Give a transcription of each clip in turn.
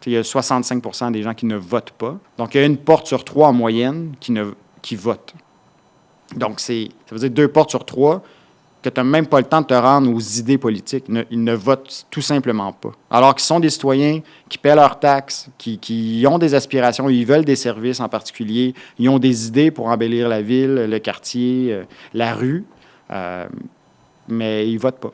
Il y a 65 des gens qui ne votent pas. Donc, il y a une porte sur 3 en moyenne qui votent. Donc, ça veut dire 2 portes sur 3 que tu n'as même pas le temps de te rendre aux idées politiques. Ils ne votent tout simplement pas. Alors qu'ils sont des citoyens qui paient leurs taxes, qui ont des aspirations, ils veulent des services en particulier, ils ont des idées pour embellir la ville, le quartier, la rue, mais ils ne votent pas.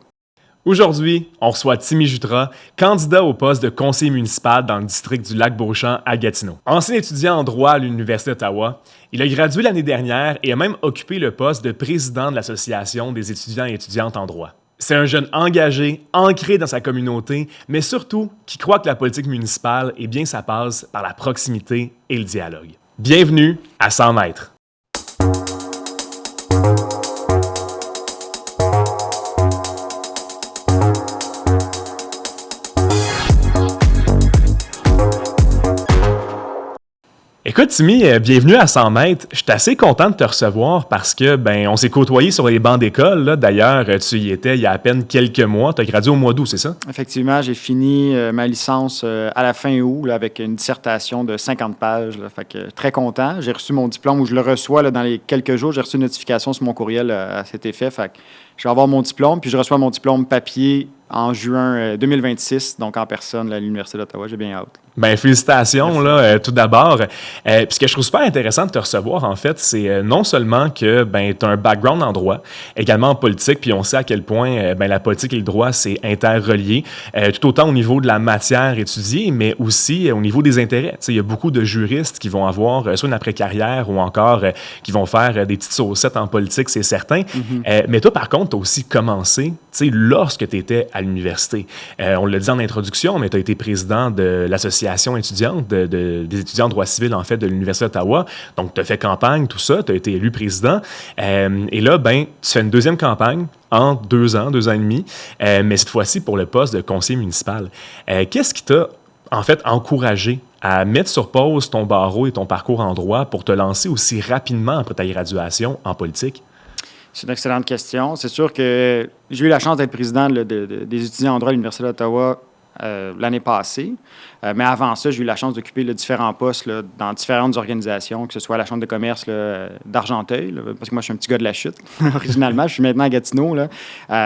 Aujourd'hui, on reçoit Timmy Jutras, candidat au poste de conseiller municipal dans le district du Lac-Beauchamp à Gatineau. Ancien étudiant en droit à l'Université d'Ottawa, il a gradué l'année dernière et a même occupé le poste de président de l'Association des étudiants et étudiantes en droit. C'est un jeune engagé, ancré dans sa communauté, mais surtout qui croit que la politique municipale, ça passe par la proximité et le dialogue. Bienvenue à 100 mètres. Écoute, Timmy, bienvenue à 100 mètres. Je suis assez content de te recevoir parce que, on s'est côtoyés sur les bancs d'école. Là. D'ailleurs, tu y étais il y a à peine quelques mois. Tu as gradué au mois d'août, c'est ça? Effectivement, j'ai fini ma licence à la fin août là, avec une dissertation de 50 pages. Là, fait que très content. J'ai reçu mon diplôme où je le reçois là, dans les quelques jours. J'ai reçu une notification sur mon courriel à cet effet. Fait que je vais avoir mon diplôme, puis je reçois mon diplôme papier en juin 2026, donc en personne à l'Université d'Ottawa. J'ai bien hâte. Félicitations, là, tout d'abord. Puis ce que je trouve super intéressant de te recevoir, en fait, c'est non seulement que tu as un background en droit, également en politique, puis on sait à quel point la politique et le droit, c'est interrelié, tout autant au niveau de la matière étudiée, mais aussi au niveau des intérêts. Il y a beaucoup de juristes qui vont avoir soit une après-carrière ou encore qui vont faire des petites saucettes en politique, c'est certain. Mm-hmm. Mais toi, par contre, tu as aussi commencé lorsque tu étais à l'université. On l'a dit en introduction, mais tu as été président de l'association étudiante des étudiants en droit civil, en fait, de l'Université d'Ottawa. Donc, tu as fait campagne, tout ça, tu as été élu président. Et là, tu fais une deuxième campagne en 2 ans, 2 ans et demi, mais cette fois-ci pour le poste de conseiller municipal. Qu'est-ce qui t'a, en fait, encouragé à mettre sur pause ton barreau et ton parcours en droit pour te lancer aussi rapidement après ta graduation en politique? C'est une excellente question. C'est sûr que j'ai eu la chance d'être président des étudiants en droit à l'Université d'Ottawa l'année passée. Mais avant ça, j'ai eu la chance d'occuper différents postes là, dans différentes organisations, que ce soit la Chambre de commerce d'Argenteuil, là, parce que moi, je suis un petit gars de la Chute, originalement. Je suis maintenant à Gatineau, là,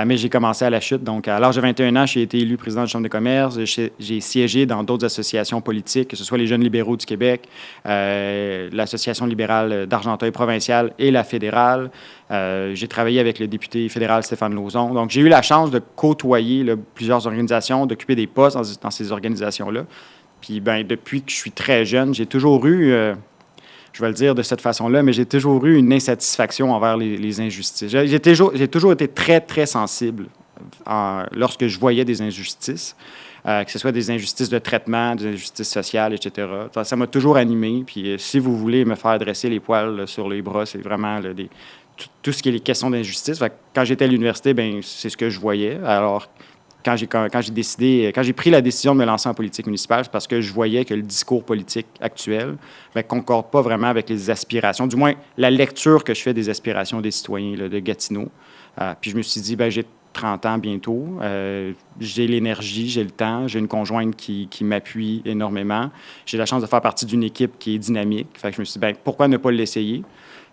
mais j'ai commencé à la Chute. Donc, à l'âge de 21 ans, j'ai été élu président de la Chambre de commerce. J'ai siégé dans d'autres associations politiques, que ce soit les Jeunes libéraux du Québec, l'Association libérale d'Argenteuil provinciale et la fédérale. J'ai travaillé avec le député fédéral Stéphane Lauzon. Donc, j'ai eu la chance de côtoyer là, plusieurs organisations, d'occuper des postes dans ces organisations-là. Puis, depuis que je suis très jeune, j'ai toujours eu, je vais le dire de cette façon-là, mais j'ai toujours eu une insatisfaction envers les injustices. J'ai toujours été très, très sensible lorsque je voyais des injustices, que ce soit des injustices de traitement, des injustices sociales, etc. Ça m'a toujours animé. Puis, si vous voulez me faire dresser les poils là, sur les bras, c'est vraiment là, tout ce qui est les questions d'injustice. Quand j'étais à l'université, c'est ce que je voyais. Alors, quand j'ai pris la décision de me lancer en politique municipale, c'est parce que je voyais que le discours politique actuel ne concorde pas vraiment avec les aspirations, du moins la lecture que je fais des aspirations des citoyens là, de Gatineau. Puis je me suis dit, j'ai 30 ans bientôt, j'ai l'énergie, j'ai le temps, j'ai une conjointe qui m'appuie énormément. J'ai la chance de faire partie d'une équipe qui est dynamique. Fait que je me suis dit, pourquoi ne pas l'essayer?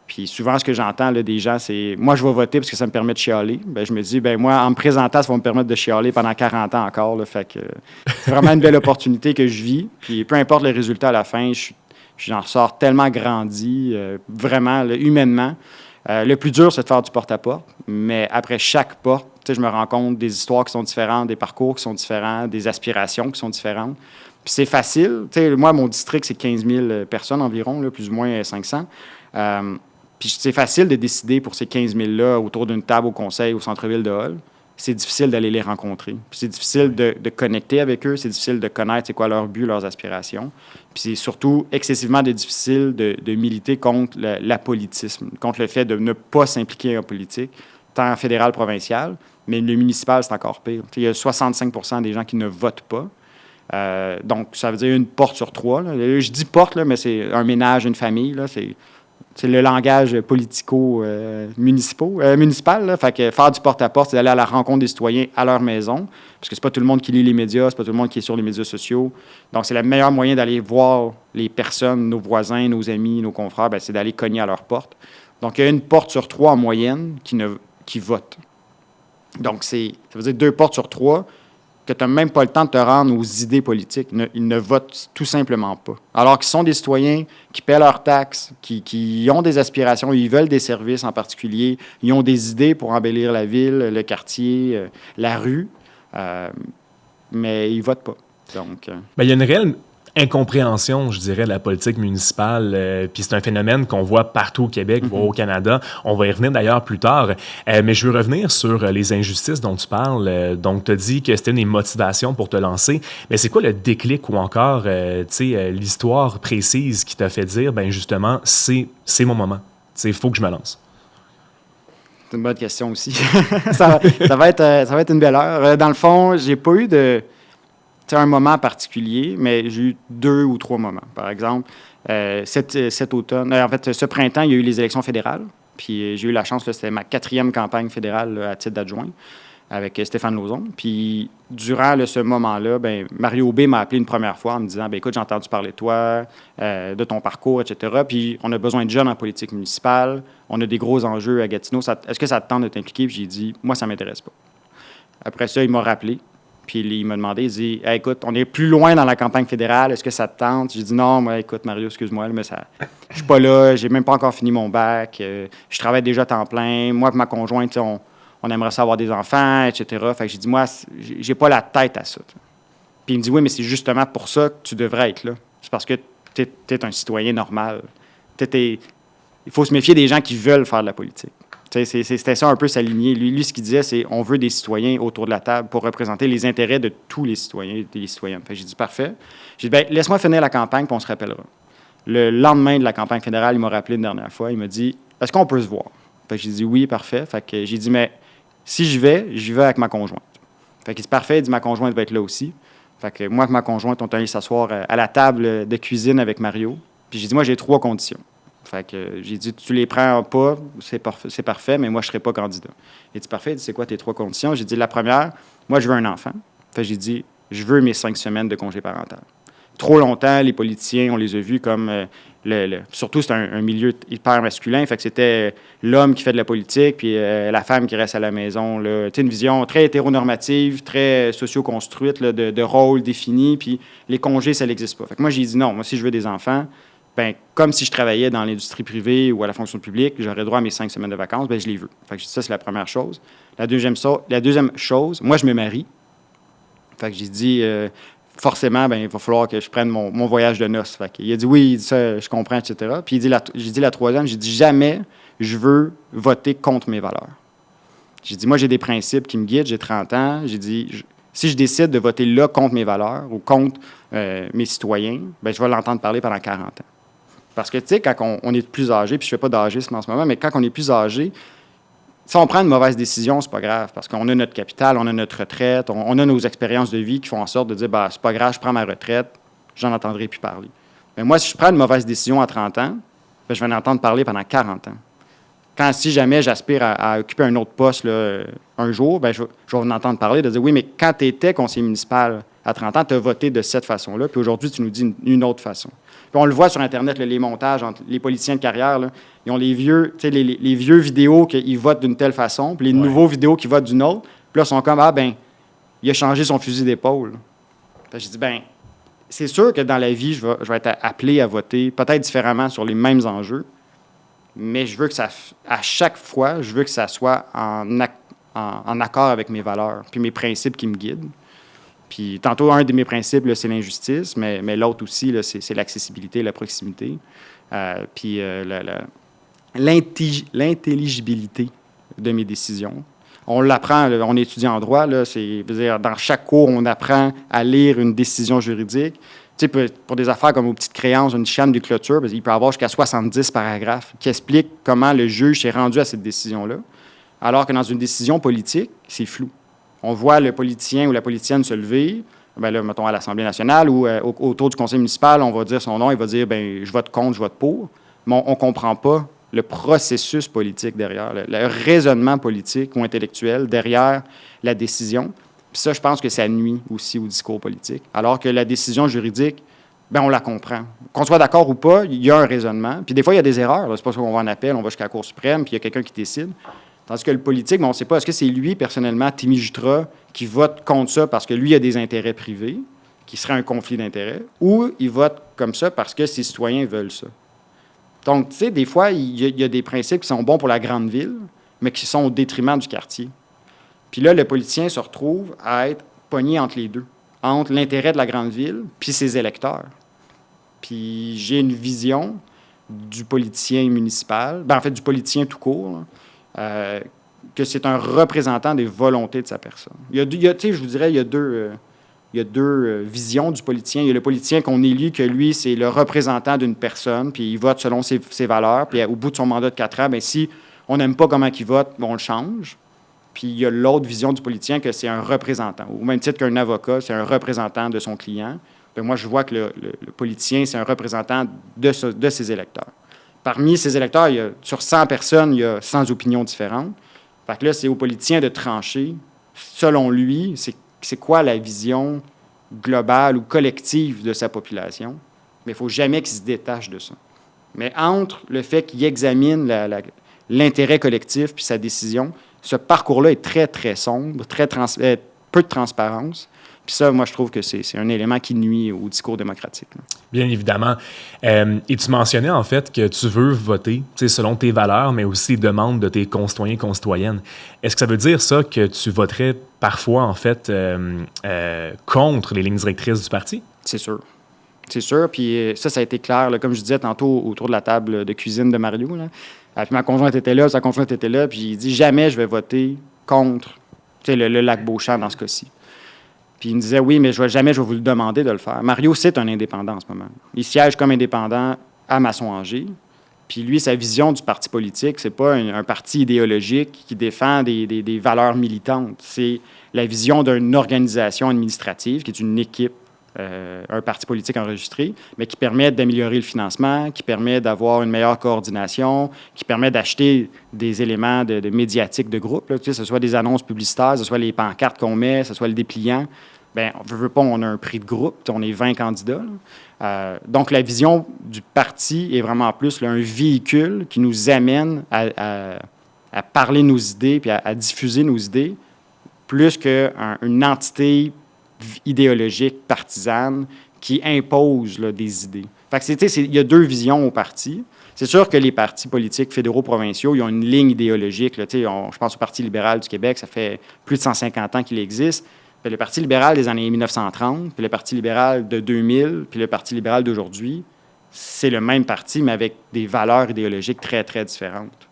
Puis souvent, ce que j'entends là, des gens, c'est « moi, je vais voter parce que ça me permet de chialer ». Je me dis, moi, en me présentant, ça va me permettre de chialer pendant 40 ans encore. Là, fait que c'est vraiment une belle opportunité que je vis. Puis peu importe le résultat à la fin, j'en ressors tellement grandi, vraiment, là, humainement. Le plus dur, c'est de faire du porte-à-porte. Mais après chaque porte, je me rends compte des histoires qui sont différentes, des parcours qui sont différents, des aspirations qui sont différentes. Puis c'est facile. Moi, mon district, c'est 15 000 personnes environ, là, plus ou moins 500. Puis c'est facile de décider pour ces 15 000-là autour d'une table au conseil au centre-ville de Hull. C'est difficile d'aller les rencontrer. Puis c'est difficile de connecter avec eux. C'est difficile de connaître c'est quoi leur but, leurs aspirations. Puis c'est surtout excessivement difficile de militer contre l'apolitisme, contre le fait de ne pas s'impliquer en politique, tant fédéral, provincial, mais le municipal, c'est encore pire. Il y a 65 des gens qui ne votent pas. Donc, ça veut dire une porte sur 3. Là. Je dis porte, là, mais c'est un ménage, une famille. Là, c'est le langage municipal. Là. Fait que faire du porte-à-porte, c'est d'aller à la rencontre des citoyens à leur maison, parce que c'est pas tout le monde qui lit les médias, c'est pas tout le monde qui est sur les médias sociaux. Donc, c'est le meilleur moyen d'aller voir les personnes, nos voisins, nos amis, nos confrères, c'est d'aller cogner à leur porte. Donc, il y a une porte sur 3 en moyenne qui vote. Donc, ça veut dire 2 portes sur 3 que tu n'as même pas le temps de te rendre aux idées politiques. Ils ne votent tout simplement pas. Alors qu'ils sont des citoyens qui paient leurs taxes, qui ont des aspirations, ils veulent des services en particulier, ils ont des idées pour embellir la ville, le quartier, la rue, mais ils ne votent pas. Donc, il y a une réelle incompréhension, je dirais, de la politique municipale. Puis c'est un phénomène qu'on voit partout au Québec, voire au Canada. On va y revenir d'ailleurs plus tard. Mais je veux revenir sur les injustices dont tu parles. Donc, tu as dit que c'était une motivation pour te lancer. Mais c'est quoi le déclic ou encore, l'histoire précise qui t'a fait dire, justement, c'est mon moment. Il faut que je me lance. C'est une bonne question aussi. ça va être une belle heure. Dans le fond, j'ai pas eu un moment particulier, mais j'ai eu 2 ou 3 moments. Par exemple, cet automne, en fait, ce printemps, il y a eu les élections fédérales. Puis j'ai eu la chance, c'était ma 4e campagne fédérale à titre d'adjoint avec Stéphane Lauzon. Puis durant ce moment-là, Mario B m'a appelé une première fois en me disant écoute, j'ai entendu parler de toi, de ton parcours, etc. Puis on a besoin de jeunes en politique municipale. On a des gros enjeux à Gatineau. Est-ce que ça te tente de t'impliquer? Puis j'ai dit moi, ça ne m'intéresse pas. Après ça, il m'a rappelé. Puis il m'a demandé, il dit hey, écoute, on est plus loin dans la campagne fédérale, est-ce que ça te tente? J'ai dit non, moi, écoute, Mario, excuse-moi, mais je suis pas là, j'ai même pas encore fini mon bac, je travaille déjà à temps plein. Moi et ma conjointe, on aimerait ça avoir des enfants, etc. Fait que j'ai dit, moi, j'ai pas la tête à ça. Puis il me dit oui, mais c'est justement pour ça que tu devrais être là. C'est parce que tu es un citoyen normal. Il faut se méfier des gens qui veulent faire de la politique. C'était ça un peu s'aligner. Lui, ce qu'il disait, c'est on veut des citoyens autour de la table pour représenter les intérêts de tous les citoyens et les citoyennes. J'ai dit parfait. J'ai dit laisse-moi finir la campagne puis on se rappellera. Le lendemain de la campagne fédérale, il m'a rappelé une dernière fois. Il m'a dit est-ce qu'on peut se voir? J'ai dit oui, parfait. J'ai dit mais si j'y vais avec ma conjointe. Il dit parfait. Il dit ma conjointe va être là aussi. Moi et ma conjointe, on est allé s'asseoir à la table de cuisine avec Mario. Puis j'ai dit moi j'ai 3 conditions. J'ai dit, tu les prends pas, c'est parfait, mais moi, je ne serai pas candidat. Il dit, parfait, c'est quoi tes 3 conditions? J'ai dit, la première, moi, je veux un enfant. J'ai dit, je veux mes 5 semaines de congé parental. Trop longtemps, les politiciens, on les a vus comme, surtout, c'est un milieu hyper masculin, c'était l'homme qui fait de la politique, puis la femme qui reste à la maison. Là. Une vision très hétéronormative, très socio-construite, là, de rôles définis, puis les congés, ça n'existe pas. Moi, j'ai dit, non, moi, si je veux des enfants, comme si je travaillais dans l'industrie privée ou à la fonction publique, j'aurais droit à mes 5 semaines de vacances, je les veux. Ça, c'est la première chose. La deuxième chose, moi, je me marie. J'ai dit, forcément, il va falloir que je prenne mon voyage de noces. Il a dit, oui, ça, je comprends, etc. Puis j'ai dit la troisième, j'ai dit, jamais je veux voter contre mes valeurs. J'ai dit, moi, j'ai des principes qui me guident, j'ai 30 ans. J'ai dit, si je décide de voter là contre mes valeurs ou contre mes citoyens, je vais l'entendre parler pendant 40 ans. Parce que, tu sais, quand on est plus âgé, puis je ne fais pas d'agisme en ce moment, mais quand on est plus âgé, si on prend une mauvaise décision, c'est pas grave, parce qu'on a notre capital, on a notre retraite, on a nos expériences de vie qui font en sorte de dire, c'est pas grave, je prends ma retraite, j'en entendrai plus parler. Mais moi, si je prends une mauvaise décision à 30 ans, je vais en entendre parler pendant 40 ans. Si jamais j'aspire à occuper un autre poste là, un jour, je vais en entendre parler, de dire, oui, mais quand tu étais conseiller municipal à 30 ans, tu as voté de cette façon-là, puis aujourd'hui, tu nous dis une autre façon. Puis on le voit sur Internet, là, les montages entre les politiciens de carrière, là, ils ont les vieux vidéos qu'ils votent d'une telle façon, puis les nouveaux vidéos qui votent d'une autre. Puis là, ils sont comme, il a changé son fusil d'épaule. J'ai dit, c'est sûr que dans la vie, je vais être appelé à voter peut-être différemment sur les mêmes enjeux, mais je veux que à chaque fois, je veux que ça soit en accord avec mes valeurs, puis mes principes qui me guident. Puis tantôt, un de mes principes, là, c'est l'injustice, mais l'autre aussi, là, c'est l'accessibilité, la proximité. Puis l'intelligibilité de mes décisions. On l'apprend, on étudie en droit, là, dans chaque cours, on apprend à lire une décision juridique. Tu sais, pour des affaires comme aux petites créances, une chaîne de clôture, il peut y avoir jusqu'à 70 paragraphes qui expliquent comment le juge s'est rendu à cette décision-là. Alors que dans une décision politique, c'est flou. On voit le politicien ou la politicienne se lever, là, mettons à l'Assemblée nationale ou autour du conseil municipal, on va dire son nom, il va dire je vote contre, je vote pour. mais on ne comprend pas le processus politique derrière, le raisonnement politique ou intellectuel derrière la décision. Puis ça, je pense que ça nuit aussi au discours politique. Alors que la décision juridique, bien, on la comprend. Qu'on soit d'accord ou pas, il y a un raisonnement. Puis des fois, il y a des erreurs. C'est pas parce qu'on va en appel, on va jusqu'à la Cour suprême, puis il y a quelqu'un qui décide. Tandis que le politique, on ne sait pas, est-ce que c'est lui, personnellement, Timi Jutra, qui vote contre ça parce que lui a des intérêts privés, qui serait un conflit d'intérêts, ou il vote comme ça parce que ses citoyens veulent ça. Donc, tu sais, des fois, il y a des principes qui sont bons pour la grande ville, mais qui sont au détriment du quartier. Puis là, le politicien se retrouve à être pogné entre les deux, entre l'intérêt de la grande ville puis ses électeurs. Puis j'ai une vision du politicien municipal, en fait, du politicien tout court, que c'est un représentant des volontés de sa personne. Tu sais, je vous dirais, il y a deux visions du politicien. Il y a le politicien qu'on élit, que lui, c'est le représentant d'une personne, puis il vote selon ses valeurs, puis au bout de son mandat de 4 ans, bien, si on n'aime pas comment il vote, on le change. Puis il y a l'autre vision du politicien, que c'est un représentant. Au même titre qu'un avocat, c'est un représentant de son client. Bien, moi, je vois que le politicien, c'est un représentant de ses électeurs. Parmi ses électeurs, sur 100 personnes, il y a 100 opinions différentes. Fait que là, c'est au politicien de trancher, selon lui, c'est quoi la vision globale ou collective de sa population. Mais il ne faut jamais qu'il se détache de ça. Mais entre le fait qu'il examine l'intérêt collectif puis sa décision, ce parcours-là est très, très sombre, peu de transparence. Puis ça, moi, je trouve que c'est un élément qui nuit au discours démocratique. Là. Bien évidemment. Et tu mentionnais, en fait, que tu veux voter selon tes valeurs, mais aussi les demandes de tes concitoyens et concitoyennes. Est-ce que ça veut dire, ça, que tu voterais parfois, en fait, contre les lignes directrices du parti? C'est sûr. C'est sûr. Puis ça a été clair, là, comme je disais tantôt, autour de la table de cuisine de Mario. Là. Puis ma conjointe était là, sa conjointe était là, puis il dit « Jamais je vais voter contre le lac Beauchamp dans ce cas-ci. » Puis il me disait « Oui, mais jamais je vais vous le demander de le faire. » Mario, c'est un indépendant en ce moment. Il siège comme indépendant à Masson-Angers. Puis lui, sa vision du parti politique, c'est pas un parti idéologique qui défend des valeurs militantes. C'est la vision d'une organisation administrative qui est une équipe, un parti politique enregistré, mais qui permet d'améliorer le financement, qui permet d'avoir une meilleure coordination, qui permet d'acheter des éléments de médiatique de groupe, là, tu sais, que ce soit des annonces publicitaires, que ce soit les pancartes qu'on met, que ce soit le dépliant. Bien, on ne veut pas, on a un prix de groupe, on est 20 candidats. Donc, la vision du parti est vraiment plus là, un véhicule qui nous amène à parler nos idées puis à diffuser nos idées, plus qu'une entité idéologique, partisane, qui impose là, des idées. Fait que il y a deux visions au parti. C'est sûr que les partis politiques fédéraux provinciaux, ils ont une ligne idéologique. Là, je pense au Parti libéral du Québec, ça fait plus de 150 ans qu'il existe. Puis le Parti libéral des années 1930, puis le Parti libéral de 2000, puis le Parti libéral d'aujourd'hui, c'est le même parti, mais avec des valeurs idéologiques très, très différentes.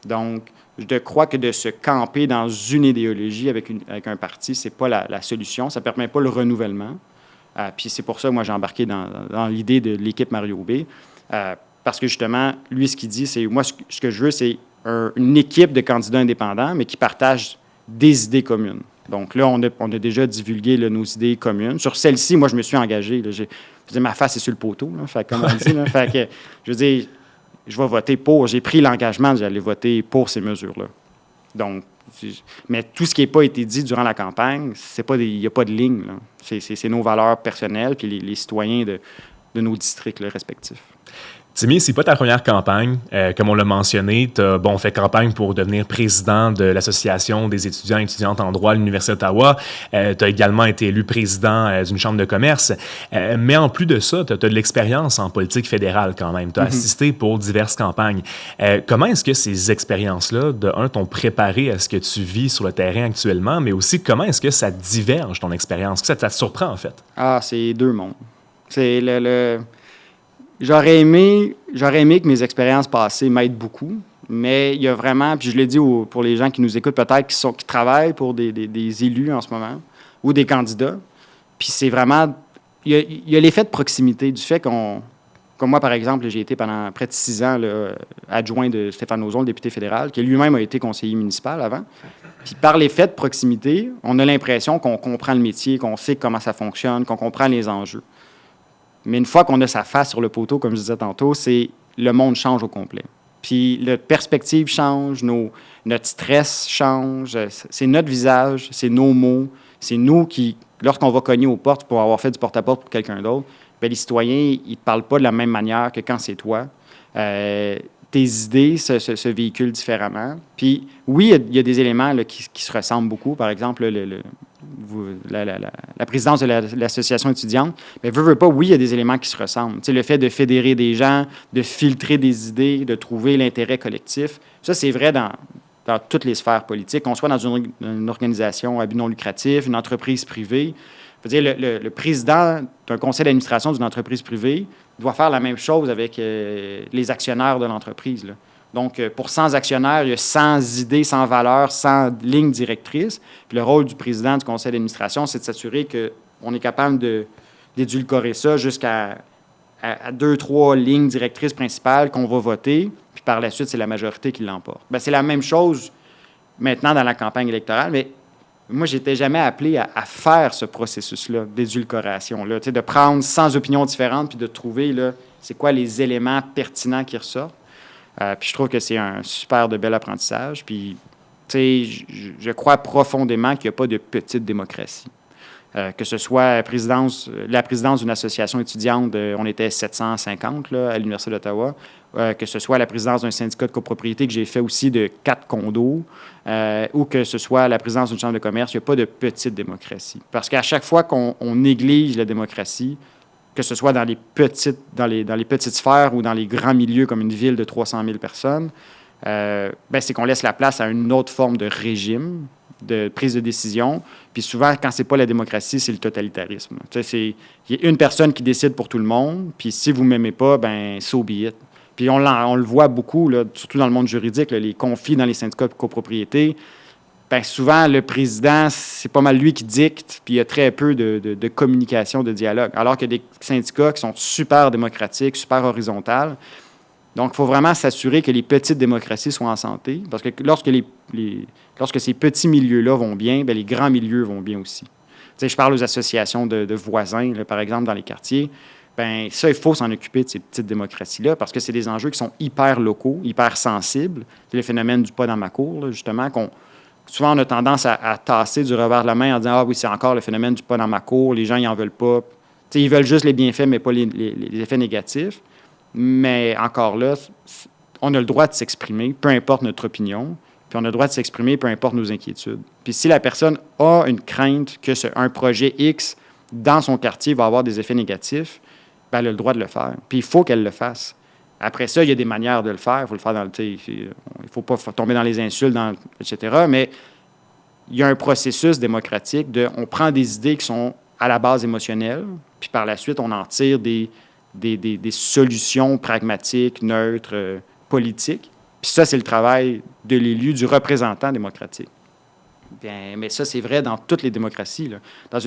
Donc, je crois que de se camper dans une idéologie avec un parti, ce n'est pas la solution. Ça ne permet pas le renouvellement. Puis c'est pour ça que moi, j'ai embarqué dans l'idée de l'équipe Mario B. Parce que justement, lui, ce qu'il dit, c'est moi, ce que je veux, c'est une équipe de candidats indépendants, mais qui partagent des idées communes. Donc là, on a déjà divulgué là, nos idées communes. Sur celle-ci, moi, je me suis engagé. Là, ma face est sur le poteau, là, fait, comme on dit. Là, fait que, je veux dire, je vais voter pour. J'ai pris l'engagement d'aller voter pour ces mesures-là. Donc, mais tout ce qui n'a pas été dit durant la campagne, il n'y a pas de ligne. Là. C'est nos valeurs personnelles puis les citoyens de nos districts là, respectifs. Timi, c'est pas ta première campagne. Comme on l'a mentionné, tu as fait campagne pour devenir président de l'Association des étudiants et étudiantes en droit à l'Université d'Ottawa. Tu as également été élu président d'une chambre de commerce. Mais en plus de ça, tu as de l'expérience en politique fédérale quand même. Tu as assisté pour diverses campagnes. Comment est-ce que ces expériences-là, de un, t'ont préparé à ce que tu vis sur le terrain actuellement, mais aussi comment est-ce que ça diverge ton expérience? Est-ce que ça te surprend en fait? Ah, c'est deux mondes. C'est J'aurais aimé que mes expériences passées m'aident beaucoup, mais il y a vraiment, puis je l'ai dit pour les gens qui nous écoutent peut-être, qui travaillent pour des élus en ce moment, ou des candidats, puis c'est vraiment, il y a l'effet de proximité, du fait comme moi, par exemple, j'ai été pendant près de 6 ans là, adjoint de Stéphane Lauzon, le député fédéral, qui lui-même a été conseiller municipal avant. Puis par l'effet de proximité, on a l'impression qu'on comprend le métier, qu'on sait comment ça fonctionne, qu'on comprend les enjeux. Mais une fois qu'on a sa face sur le poteau, comme je disais tantôt, c'est le monde change au complet. Puis la perspective change, notre stress change, c'est notre visage, c'est nos mots, c'est nous qui, lorsqu'on va cogner aux portes pour avoir fait du porte-à-porte pour quelqu'un d'autre, bien, les citoyens, ils ne parlent pas de la même manière que quand c'est toi. Tes idées se véhiculent différemment. Puis oui, il y a des éléments là, qui se ressemblent beaucoup. Par exemple, la présidence de l'association étudiante, mais veut pas, oui, il y a des éléments qui se ressemblent. Tu sais, le fait de fédérer des gens, de filtrer des idées, de trouver l'intérêt collectif, ça, c'est vrai dans toutes les sphères politiques, qu'on soit dans une organisation à but non lucratif, une entreprise privée. Je veux dire, le président d'un conseil d'administration d'une entreprise privée doit faire la même chose avec les actionnaires de l'entreprise, là. Donc, pour 100 actionnaires, il y a 100 idées, 100 valeurs, 100 lignes directrices. Puis le rôle du président du conseil d'administration, c'est de s'assurer qu'on est capable d'édulcorer ça jusqu'à 2, 3 lignes directrices principales qu'on va voter. Puis par la suite, c'est la majorité qui l'emporte. Bien, c'est la même chose maintenant dans la campagne électorale, mais moi, je n'étais jamais appelé à faire ce processus-là d'édulcoration-là, tu sais, de prendre 100 opinions différentes puis de trouver, là, c'est quoi les éléments pertinents qui ressortent. Puis je trouve que c'est un super de bel apprentissage. Puis, tu sais, je crois profondément qu'il n'y a pas de petite démocratie. Que ce soit la présidence d'une association étudiante, on était 750 là, à l'Université d'Ottawa, que ce soit la présidence d'un syndicat de copropriété que j'ai fait aussi de 4 condos, ou que ce soit la présidence d'une chambre de commerce, il n'y a pas de petite démocratie. Parce qu'à chaque fois qu'on néglige la démocratie, que ce soit dans les petites sphères ou dans les grands milieux comme une ville de 300 000 personnes, ben, c'est qu'on laisse la place à une autre forme de régime, de prise de décision. Puis souvent, quand c'est pas la démocratie, c'est le totalitarisme. Tu sais, il y a une personne qui décide pour tout le monde, puis si vous m'aimez pas, ben so be it. Puis on le voit beaucoup, là, surtout dans le monde juridique, là, les conflits dans les syndicats de copropriété. Bien, souvent, le président, c'est pas mal lui qui dicte, puis il y a très peu de communication, de dialogue. Alors qu'il y a des syndicats qui sont super démocratiques, super horizontales. Donc, il faut vraiment s'assurer que les petites démocraties soient en santé, parce que lorsque ces petits milieux-là vont bien, bien, les grands milieux vont bien aussi. Tu sais, je parle aux associations de voisins, là, par exemple, dans les quartiers. Bien, ça, il faut s'en occuper de ces petites démocraties-là, parce que c'est des enjeux qui sont hyper locaux, hyper sensibles. C'est le phénomène du pas dans ma cour, là, justement, souvent, on a tendance à tasser du revers de la main en disant « Ah oui, c'est encore le phénomène du pas dans ma cour, les gens, ils n'en veulent pas. » Tu sais, ils veulent juste les bienfaits, mais pas les effets négatifs. Mais encore là, on a le droit de s'exprimer, peu importe notre opinion, puis on a le droit de s'exprimer, peu importe nos inquiétudes. Puis si la personne a une crainte que un projet X dans son quartier va avoir des effets négatifs, bien, elle a le droit de le faire. Puis il faut qu'elle le fasse. Après ça, il y a des manières de le faire. Il faut le faire il ne faut pas tomber dans les insultes, etc. Mais il y a un processus démocratique on prend des idées qui sont à la base émotionnelle, puis par la suite, on en tire des solutions pragmatiques, neutres, politiques. Puis ça, c'est le travail de l'élu, du représentant démocratique. Bien, mais ça, c'est vrai dans toutes les démocraties, là. Dans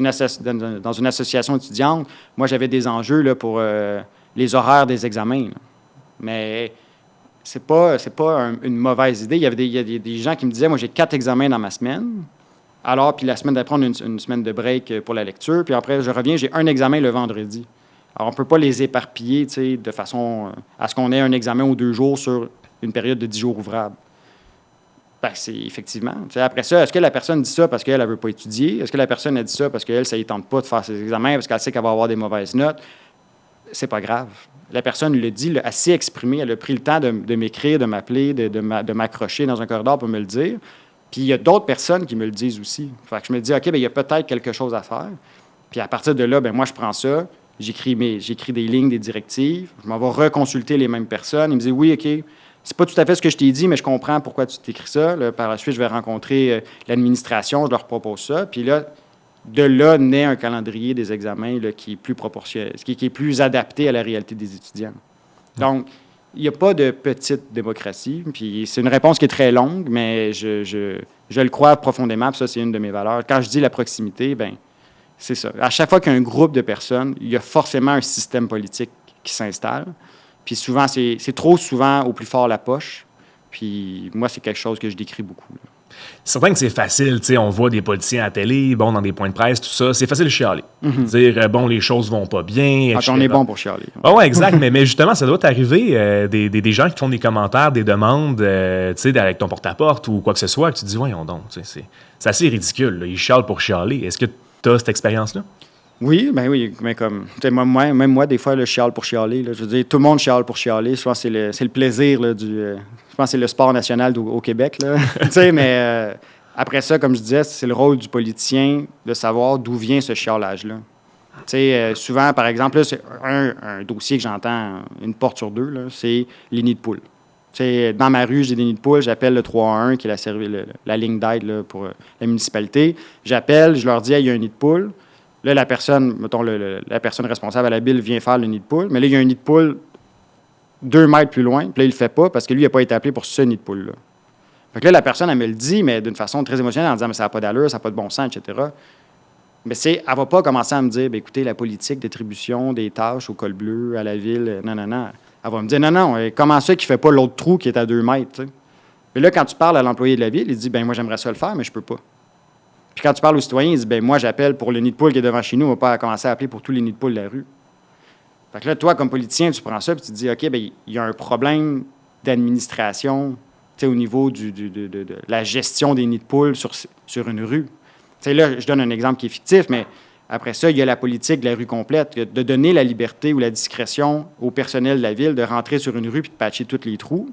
une association étudiante, moi, j'avais des enjeux là, pour les horaires des examens, là. Mais c'est pas une mauvaise idée. Il y a des gens qui me disaient, moi, j'ai 4 examens dans ma semaine. Alors, puis la semaine d'après, on a une semaine de break pour la lecture. Puis après, je reviens, j'ai un examen le vendredi. Alors, on ne peut pas les éparpiller, tu sais, de façon à ce qu'on ait un examen ou 2 jours sur une période de 10 jours ouvrables. Bien, c'est effectivement. Tu sais, après ça, est-ce que la personne dit ça parce qu'elle ne veut pas étudier? Est-ce que la personne a dit ça parce qu'elle, ça ne tente pas de faire ses examens parce qu'elle sait qu'elle va avoir des mauvaises notes? C'est pas grave. La personne le dit, elle s'est exprimée, elle a pris le temps de m'écrire, de m'appeler, de m'accrocher dans un corridor pour me le dire. Puis il y a d'autres personnes qui me le disent aussi. Fait que je me dis, OK, bien, il y a peut-être quelque chose à faire. Puis à partir de là, bien, moi, je prends ça, j'écris des lignes, des directives, je m'en vais reconsulter les mêmes personnes. Ils me disent, oui, OK, c'est pas tout à fait ce que je t'ai dit, mais je comprends pourquoi tu t'écris ça. Là, par la suite, je vais rencontrer l'administration, je leur propose ça. Puis là, de là naît un calendrier des examens là, qui est plus proportionnel, qui est plus adapté à la réalité des étudiants. Donc, il n'y a pas de petite démocratie. Puis c'est une réponse qui est très longue, mais je le crois profondément, puis ça, c'est une de mes valeurs. Quand je dis la proximité, bien, c'est ça. À chaque fois qu'il y a un groupe de personnes, il y a forcément un système politique qui s'installe. Puis souvent, c'est trop souvent au plus fort la poche. Puis moi, c'est quelque chose que je décris beaucoup, là. C'est certain que c'est facile, tu sais, on voit des politiciens à la télé, bon, dans des points de presse, tout ça, c'est facile de chialer. Dire, bon, les choses vont pas bien, etc. On est bon pour chialer. Ouais, exact, mais justement, ça doit t'arriver des gens qui font des commentaires, des demandes, tu sais, avec ton porte-à-porte ou quoi que ce soit, que tu te dis, voyons donc, tu sais, c'est assez ridicule, là, ils chialent pour chialer. Est-ce que tu as cette expérience-là? Oui, mais comme, même moi, des fois, je chiale pour chialer. Là. Je veux dire, tout le monde chiale pour chialer. Je pense que c'est le plaisir là, je pense que c'est le sport national au Québec. Là. Mais après ça, comme je disais, c'est le rôle du politicien de savoir d'où vient ce chialage-là. Souvent, par exemple, là, c'est un dossier que j'entends une porte sur deux, là, c'est les nids de poules. Dans ma rue, j'ai des nids de poules, j'appelle le 311, qui est la ligne d'aide là, pour la municipalité. J'appelle, je leur dis, il y a un nid de poule. Là, la personne, mettons, la personne responsable à la ville vient faire le nid de poule, mais là, il y a un nid de poule 2 mètres plus loin, puis là, il le fait pas parce que lui, il n'a pas été appelé pour ce nid de poule-là. Fait que là, la personne, elle me le dit, mais d'une façon très émotionnelle, en disant, mais ça n'a pas d'allure, ça n'a pas de bon sens, etc. Mais elle ne va pas commencer à me dire, bien, écoutez, la politique d'attribution des tâches au col bleu, à la ville, non. Elle va me dire, non, comment ça qu'il ne fait pas l'autre trou qui est à 2 mètres, t'sais? Et là, quand tu parles à l'employé de la ville, il dit, moi, j'aimerais ça le faire, mais je peux pas. Puis quand tu parles aux citoyens, ils disent, moi, j'appelle pour le nid de poule qui est devant chez nous, on va pas commencer à appeler pour tous les nids de poule de la rue. Fait que là, toi, comme politicien, tu prends ça et tu te dis, OK, il y a un problème d'administration au niveau de la gestion des nids de poule sur une rue. Là, je donne un exemple qui est fictif, mais après ça, il y a la politique de la rue complète, de donner la liberté ou la discrétion au personnel de la ville de rentrer sur une rue puis de patcher tous les trous,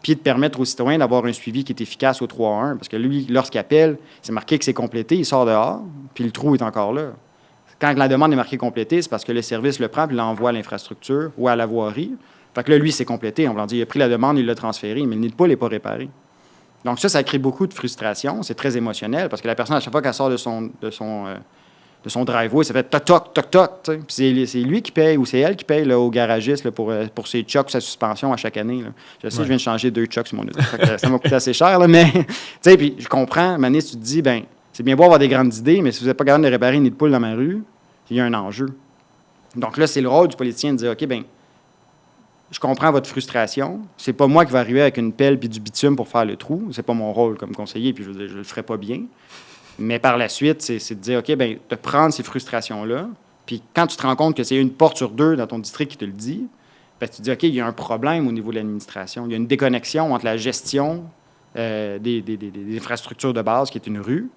puis de permettre aux citoyens d'avoir un suivi qui est efficace au 3-1. Parce que lui, lorsqu'il appelle, c'est marqué que c'est complété, il sort dehors, puis le trou est encore là. Quand la demande est marquée complétée, c'est parce que le service le prend puis l'envoie à l'infrastructure ou à la voirie. Fait que là, lui, c'est complété. On va dire, il a pris la demande, il l'a transférée, mais le nid de poule n'est pas réparé. Donc ça crée beaucoup de frustration. C'est très émotionnel parce que la personne, à chaque fois qu'elle sort de son driveway, ça fait toc, toc, toc, toc. Puis c'est lui qui paye ou c'est elle qui paye là, au garagiste là, pour ses chocs, sa suspension à chaque année. Là. Je sais, je viens de changer 2 chocs sur mon auto. Ça m'a coûté assez cher, là, mais puis je comprends. Mané, tu te dis, c'est bien beau avoir des grandes idées, mais si vous n'êtes pas capable de réparer une nid de poule dans ma rue, il y a un enjeu. Donc là, c'est le rôle du politicien de dire, OK, je comprends votre frustration. C'est pas moi qui vais arriver avec une pelle puis du bitume pour faire le trou. C'est pas mon rôle comme conseiller, puis je le ferai pas bien. Mais par la suite, c'est de dire, OK, de prendre ces frustrations-là, puis quand tu te rends compte que c'est une porte sur 2 dans ton district qui te le dit, tu te dis, OK, il y a un problème au niveau de l'administration. Il y a une déconnexion entre la gestion des infrastructures de base, qui est une rue,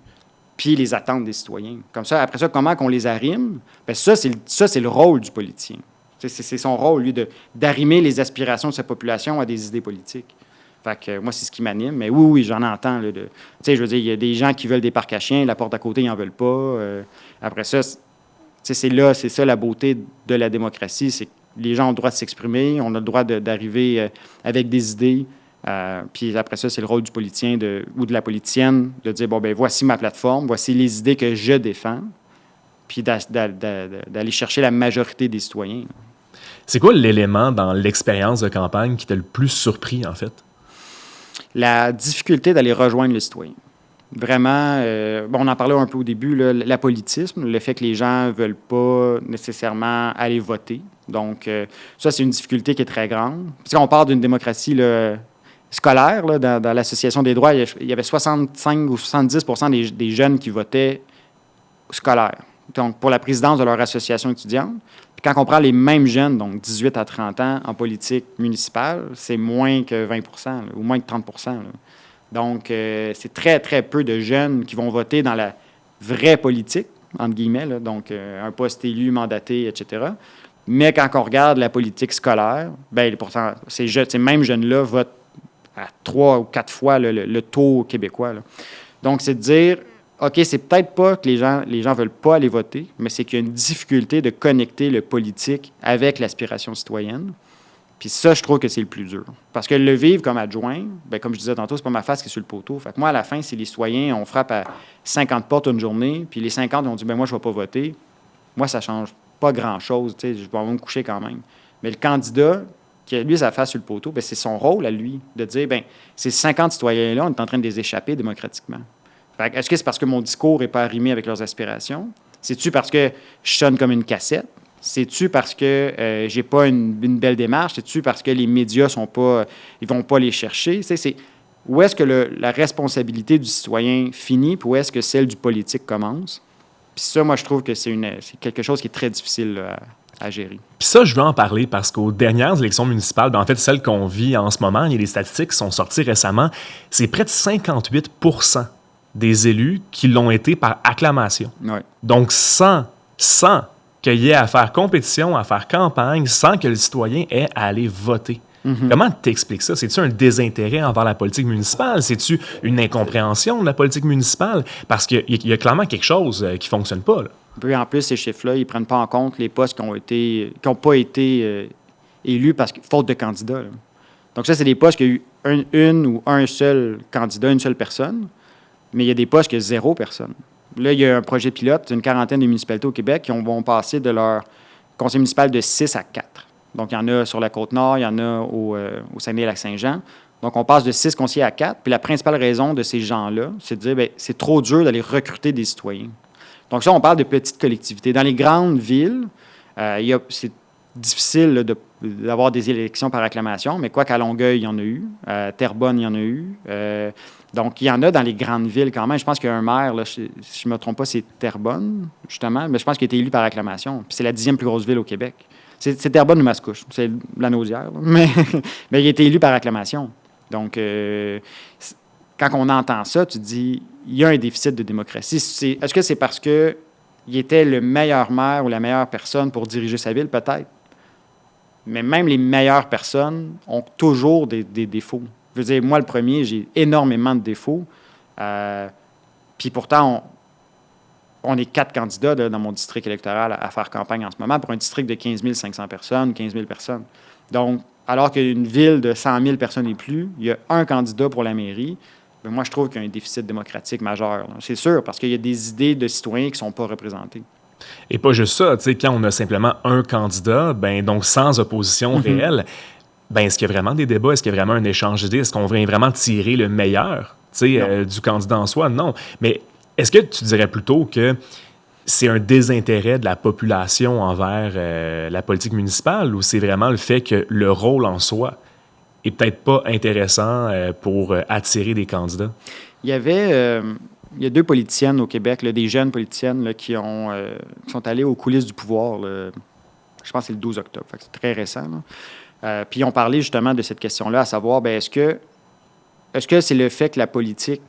puis les attentes des citoyens. Comme ça, après ça, comment qu'on les arrime? Ça, c'est le rôle du politicien. C'est son rôle, lui, d'arrimer les aspirations de sa population à des idées politiques. Fait que moi, c'est ce qui m'anime. Mais oui, j'en entends. Je veux dire, il y a des gens qui veulent des parcs à chiens, la porte à côté, ils n'en veulent pas. Après ça, c'est ça la beauté de la démocratie, c'est que les gens ont le droit de s'exprimer, on a le droit d'arriver avec des idées. Puis après ça, c'est le rôle du politicien ou de la politicienne de dire, voici ma plateforme, voici les idées que je défends, puis d'aller chercher la majorité des citoyens. C'est quoi l'élément dans l'expérience de campagne qui t'a le plus surpris, en fait? La difficulté d'aller rejoindre le citoyen. Vraiment, on en parlait un peu au début, là, l'apolitisme, le fait que les gens ne veulent pas nécessairement aller voter. Donc, ça, c'est une difficulté qui est très grande. Parce qu'on parle d'une démocratie là, scolaire, là, dans l'Association des droits, il y avait 65 ou 70 des jeunes qui votaient scolaires. Donc, pour la présidence de leur association étudiante. Puis quand on prend les mêmes jeunes, donc 18 à 30 ans, en politique municipale, c'est moins que 20 là, ou moins que 30 là. Donc, c'est très, très peu de jeunes qui vont voter dans la vraie politique, entre guillemets, là, donc un poste élu, mandaté, etc. Mais quand on regarde la politique scolaire, pourtant, ces mêmes jeunes-là votent à 3 ou 4 fois le taux québécois. Là. Donc, c'est de dire, OK, c'est peut-être pas que les gens veulent pas aller voter, mais c'est qu'il y a une difficulté de connecter le politique avec l'aspiration citoyenne. Puis ça, je trouve que c'est le plus dur. Parce que le vivre comme adjoint, comme je disais tantôt, c'est pas ma face qui est sur le poteau. Fait que moi, à la fin, si les citoyens, on frappe à 50 portes une journée, puis les 50 ont dit, moi, je vais pas voter, moi, ça change pas grand-chose. Je vais me coucher quand même. Mais le candidat, qui a, lui, sa face sur le poteau, c'est son rôle à lui de dire, ces 50 citoyens-là, on est en train de les échapper démocratiquement. Fait que, est-ce que c'est parce que mon discours n'est pas arrimé avec leurs aspirations? C'est-tu parce que je sonne comme une cassette? C'est-tu parce que j'ai pas une belle démarche? C'est-tu parce que les médias sont pas, ils vont pas les chercher? où est-ce que la responsabilité du citoyen finit, puis où est-ce que celle du politique commence. Puis ça, moi, je trouve que c'est quelque chose qui est très difficile là, à gérer. Puis ça, je veux en parler parce qu'aux dernières élections municipales, en fait, celles qu'on vit en ce moment, il y a des statistiques qui sont sorties récemment, c'est près de 58% des élus qui l'ont été par acclamation. Ouais. Donc, sans qu'il y ait à faire compétition, à faire campagne, sans que le citoyen ait à aller voter. Comment t'expliques ça? C'est-tu un désintérêt envers la politique municipale? C'est-tu une incompréhension de la politique municipale? Parce qu'il y a clairement quelque chose qui ne fonctionne pas, là. Puis en plus, ces chiffres-là, ils ne prennent pas en compte les postes qui n'ont pas été élus parce que faute de candidats. Là. Donc ça, c'est des postes qu'il y a eu une ou un seul candidat, une seule personne, mais il y a des postes qu'il y a 0 personne. Là, il y a un projet pilote, une quarantaine de municipalités au Québec qui vont passer de leur conseil municipal de 6 à 4. Donc, il y en a sur la Côte-Nord, il y en a au Saguenay-Lac-Saint-Jean. Donc, on passe de 6 conseillers à 4. Puis la principale raison de ces gens-là, c'est de dire, bien, c'est trop dur d'aller recruter des citoyens. Donc, ça, on parle de petites collectivités. Dans les grandes villes, c'est difficile là, d'avoir des élections par acclamation, mais quoi qu'à Longueuil, il y en a eu. À Terrebonne, il y en a eu. Donc, il y en a dans les grandes villes quand même. Je pense qu'il y a un maire, là, si je ne me trompe pas, c'est Terrebonne, justement, mais je pense qu'il a été élu par acclamation. Puis c'est la 10e plus grosse ville au Québec. C'est Terrebonne ou Mascouche. C'est la Naudière, mais il a été élu par acclamation. Donc, quand on entend ça, tu te dis, il y a un déficit de démocratie. Est-ce que c'est parce qu'il était le meilleur maire ou la meilleure personne pour diriger sa ville? Peut-être. Mais même les meilleures personnes ont toujours des défauts. Je veux dire, moi, le premier, j'ai énormément de défauts. Puis pourtant, on est 4 candidats là, dans mon district électoral à faire campagne en ce moment pour un district de 15 500 personnes, 15 000 personnes. Donc, alors qu'une ville de 100 000 personnes et plus, il y a un candidat pour la mairie, bien, moi, je trouve qu'il y a un déficit démocratique majeur. Là. C'est sûr, parce qu'il y a des idées de citoyens qui ne sont pas représentées. Et pas juste ça, tu sais, quand on a simplement un candidat, ben donc sans opposition réelle, ben est-ce qu'il y a vraiment des débats? Est-ce qu'il y a vraiment un échange d'idées? Est-ce qu'on vient vraiment tirer le meilleur, tu sais, du candidat en soi? Non. Mais est-ce que tu dirais plutôt que c'est un désintérêt de la population envers la politique municipale ou c'est vraiment le fait que le rôle en soi est peut-être pas intéressant pour attirer des candidats? Il y a 2 politiciennes au Québec, là, des jeunes politiciennes là, qui sont allées aux coulisses du pouvoir. Là, je pense que c'est le 12 octobre, fait que c'est très récent. Puis ils ont parlé justement de cette question-là, à savoir, bien, est-ce que c'est le fait que la politique...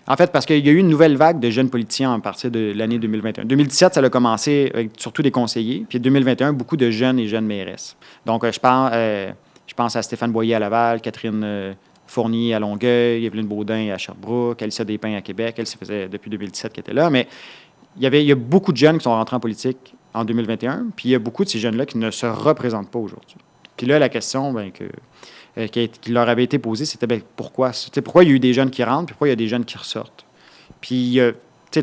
En fait, parce qu'il y a eu une nouvelle vague de jeunes politiciens à partir de l'année 2021. 2017, ça a commencé avec surtout des conseillers, puis 2021, beaucoup de jeunes et jeunes mairesses. Donc, je pense à Stéphane Boyer à Laval, Catherine Fournier à Longueuil, Évelyne Baudin à Sherbrooke, Alicia Despins à Québec. Elle, ça faisait depuis 2017 qu'elle était là. Mais il y a beaucoup de jeunes qui sont rentrés en politique en 2021, puis il y a beaucoup de ces jeunes-là qui ne se représentent pas aujourd'hui. Puis là, la question qui leur avait été posée, c'était pourquoi? Pourquoi il y a eu des jeunes qui rentrent, puis pourquoi il y a des jeunes qui ressortent? Puis il y a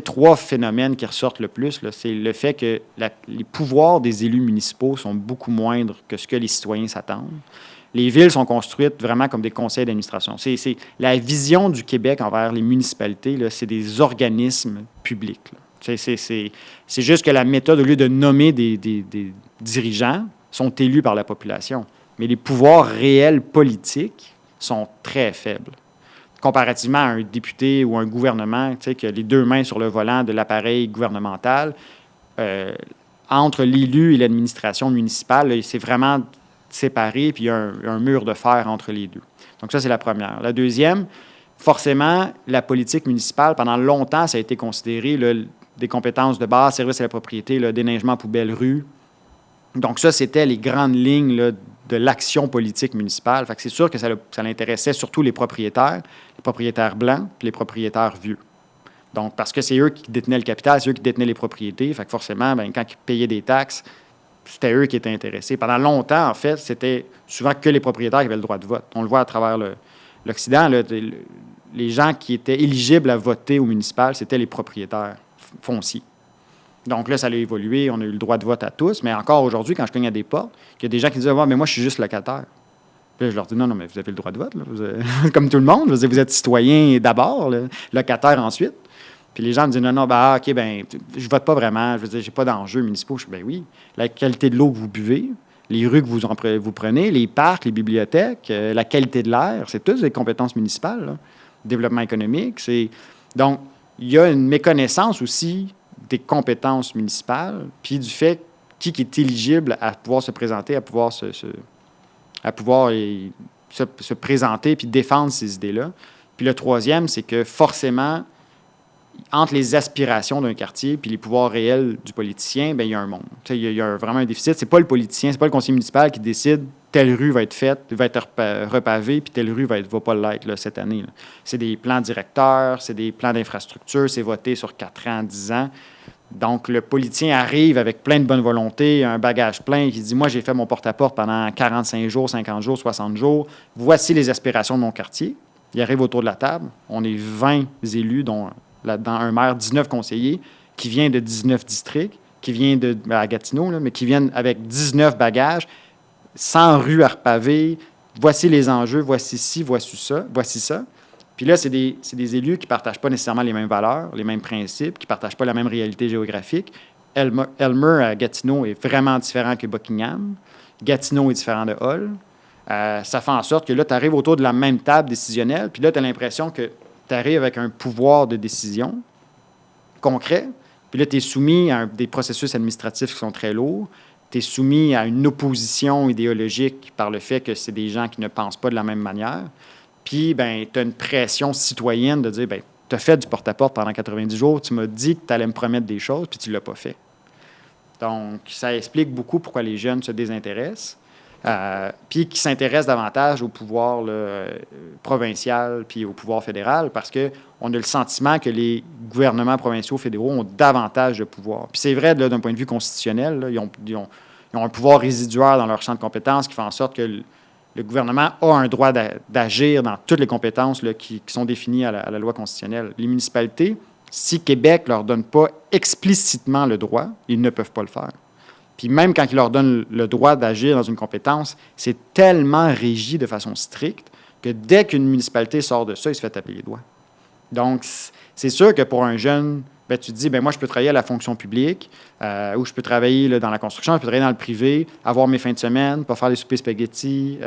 3 phénomènes qui ressortent le plus. Là. C'est le fait que les pouvoirs des élus municipaux sont beaucoup moindres que ce que les citoyens s'attendent. Les villes sont construites vraiment comme des conseils d'administration. C'est la vision du Québec envers les municipalités, là, c'est des organismes publics. Là. C'est juste que la méthode, au lieu de nommer des dirigeants, sont élus par la population. Mais les pouvoirs réels politiques sont très faibles. Comparativement à un député ou un gouvernement, qui a les 2 mains sur le volant de l'appareil gouvernemental, entre l'élu et l'administration municipale, là, c'est vraiment séparé, puis il y a un mur de fer entre les deux. Donc ça, c'est la première. La deuxième, forcément, la politique municipale, pendant longtemps, ça a été considéré là, des compétences de base, service à la propriété, là, déneigement, poubelle, rue. Donc ça, c'était les grandes lignes là, de l'action politique municipale. Fait que c'est sûr que ça intéressait surtout les propriétaires blancs puis les propriétaires vieux. Donc, parce que c'est eux qui détenaient le capital, c'est eux qui détenaient les propriétés. Fait que forcément, bien, quand ils payaient des taxes, c'était eux qui étaient intéressés. Pendant longtemps, en fait, c'était souvent que les propriétaires qui avaient le droit de vote. On le voit à travers l'Occident. Là, les gens qui étaient éligibles à voter au municipal, c'était les propriétaires fonciers. Donc là, ça a évolué. On a eu le droit de vote à tous. Mais encore aujourd'hui, quand je cogne à des portes, il y a des gens qui disent « Ah, mais moi, je suis juste locataire. » Puis là, je leur dis « Non, mais vous avez le droit de vote. Là. Comme tout le monde. Vous êtes citoyen d'abord, là, locataire ensuite. » Puis les gens me disent « Non, je vote pas vraiment. Je veux dire, j'ai pas d'enjeux municipaux. » Je dis « Ben oui. La qualité de l'eau que vous buvez, les rues que vous prenez, les parcs, les bibliothèques, la qualité de l'air, c'est toutes des compétences municipales, là. Développement économique, Donc, il y a une méconnaissance aussi des compétences municipales, puis du fait qui est éligible à pouvoir se présenter, à pouvoir se présenter puis défendre ces idées-là. Puis le troisième, c'est que forcément, entre les aspirations d'un quartier puis les pouvoirs réels du politicien, bien, il y a un monde. Il y a vraiment un déficit. C'est pas le politicien, c'est pas le conseiller municipal qui décide telle rue va être faite, va être repavée, puis telle rue va pas l'être là, cette année. Là. C'est des plans directeurs, c'est des plans d'infrastructure, c'est voté sur 4 ans, 10 ans. Donc, le politicien arrive avec plein de bonne volonté, un bagage plein, qui dit « Moi, j'ai fait mon porte-à-porte pendant 45 jours, 50 jours, 60 jours. Voici les aspirations de mon quartier. » Il arrive autour de la table. On est 20 élus, dont là-dedans un maire, 19 conseillers, qui viennent de 19 districts, qui viennent à Gatineau, là, mais qui viennent avec 19 bagages, 100 rues à repaver. Voici les enjeux, voici ci, voici ça. Puis là, c'est des élus qui ne partagent pas nécessairement les mêmes valeurs, les mêmes principes, qui ne partagent pas la même réalité géographique. Elmer à Gatineau est vraiment différent que Buckingham. Gatineau est différent de Hull. Ça fait en sorte que là, tu arrives autour de la même table décisionnelle, puis là, tu as l'impression que tu arrives avec un pouvoir de décision concret, puis là, tu es soumis à des processus administratifs qui sont très lourds. Tu es soumis à une opposition idéologique par le fait que c'est des gens qui ne pensent pas de la même manière. Puis, ben, tu as une pression citoyenne de dire, ben, tu as fait du porte-à-porte pendant 90 jours, tu m'as dit que tu allais me promettre des choses, puis tu ne l'as pas fait. Donc, ça explique beaucoup pourquoi les jeunes se désintéressent, puis qui s'intéressent davantage au pouvoir là, provincial puis au pouvoir fédéral, parce qu'on a le sentiment que les gouvernements provinciaux fédéraux ont davantage de pouvoir. Puis c'est vrai, là, d'un point de vue constitutionnel, là, ils ont un pouvoir résiduaire dans leur champ de compétences qui fait en sorte que le gouvernement a un droit d'agir dans toutes les compétences là, qui sont définies à la loi constitutionnelle. Les municipalités, si Québec ne leur donne pas explicitement le droit, ils ne peuvent pas le faire. Puis même quand ils leur donnent le droit d'agir dans une compétence, c'est tellement régi de façon stricte que dès qu'une municipalité sort de ça, il se fait taper les doigts. Donc, c'est sûr que pour un jeune, ben, tu te dis, ben, moi, je peux travailler à la fonction publique, ou je peux travailler là, dans la construction, je peux travailler dans le privé, avoir mes fins de semaine, pas faire des soupers spaghettis,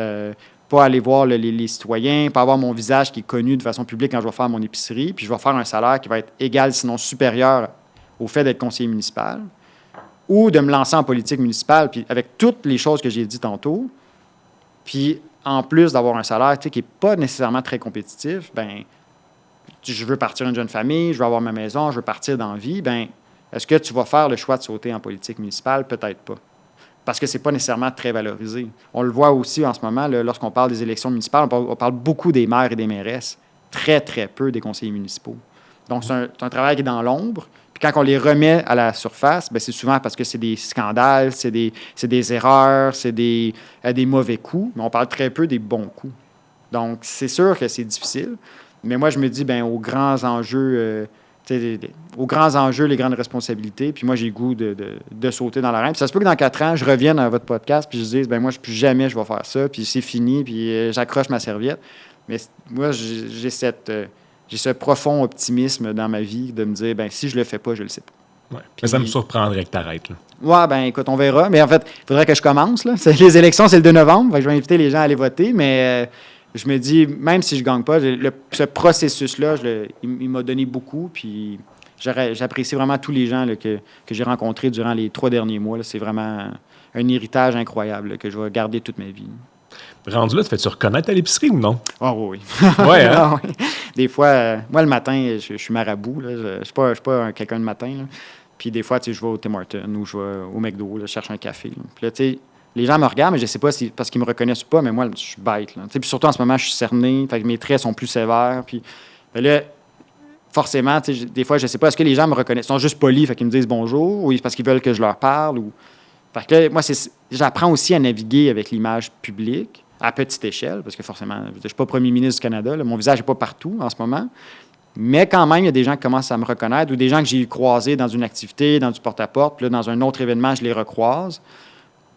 pas aller voir les citoyens, pas avoir mon visage qui est connu de façon publique quand je vais faire mon épicerie, puis je vais faire un salaire qui va être égal, sinon supérieur au fait d'être conseiller municipal, ou de me lancer en politique municipale, puis avec toutes les choses que j'ai dit tantôt, puis en plus d'avoir un salaire qui n'est pas nécessairement très compétitif, ben je veux partir d'une jeune famille, je veux avoir ma maison, je veux partir dans la vie, bien, est-ce que tu vas faire le choix de sauter en politique municipale? Peut-être pas. Parce que ce n'est pas nécessairement très valorisé. On le voit aussi en ce moment, là, lorsqu'on parle des élections municipales, on parle beaucoup des maires et des mairesses, très, très peu des conseillers municipaux. Donc, c'est un travail qui est dans l'ombre. Puis quand on les remet à la surface, bien, c'est souvent parce que c'est des scandales, c'est des erreurs, c'est des mauvais coups, mais on parle très peu des bons coups. Donc, c'est sûr que c'est difficile. Mais moi, je me dis, bien, aux grands enjeux, les grandes responsabilités, puis moi, j'ai le goût de sauter dans l'arène. Puis ça se peut que dans 4 ans, je revienne à votre podcast, puis je dise, bien, moi, plus jamais je vais faire ça, puis c'est fini, puis j'accroche ma serviette. Mais moi, j'ai ce profond optimisme dans ma vie de me dire, bien, si je le fais pas, je le sais pas. Ouais. Mais ça me surprendrait que tu arrêtes. Oui, bien, écoute, on verra. Mais en fait, il faudrait que je commence. Là. Les élections, c'est le 2 novembre. Je vais inviter les gens à aller voter, mais je me dis, même si je ne gagne pas, ce processus-là, il m'a donné beaucoup. Puis j'apprécie vraiment tous les gens là, que j'ai rencontrés durant les 3 derniers mois. Là. C'est vraiment un héritage incroyable là, que je vais garder toute ma vie. Rendu là, te fais-tu reconnaître à l'épicerie ou non? Oh, oui. Ouais, hein? Ah, oui. Des fois, moi, le matin, je suis marabout. Là. Je ne suis pas quelqu'un de matin. Là. Puis des fois, je vais au Tim Hortons ou je vais au McDo, là, je cherche un café. Là. Puis là, tu sais, les gens me regardent, mais je ne sais pas si parce qu'ils me reconnaissent ou pas, mais moi, je suis bête. Là. Puis surtout, en ce moment, je suis cerné, fait que mes traits sont plus sévères. Puis là, forcément, des fois, je ne sais pas, est-ce que les gens me reconnaissent? Ils sont juste polis, fait qu'ils me disent bonjour, ou parce qu'ils veulent que je leur parle. Ou... Fait que là, moi, j'apprends aussi à naviguer avec l'image publique, à petite échelle, parce que forcément, je ne suis pas premier ministre du Canada, là, mon visage n'est pas partout en ce moment. Mais quand même, il y a des gens qui commencent à me reconnaître ou des gens que j'ai croisés dans une activité, dans du porte-à-porte, puis là, dans un autre événement, je les recroise.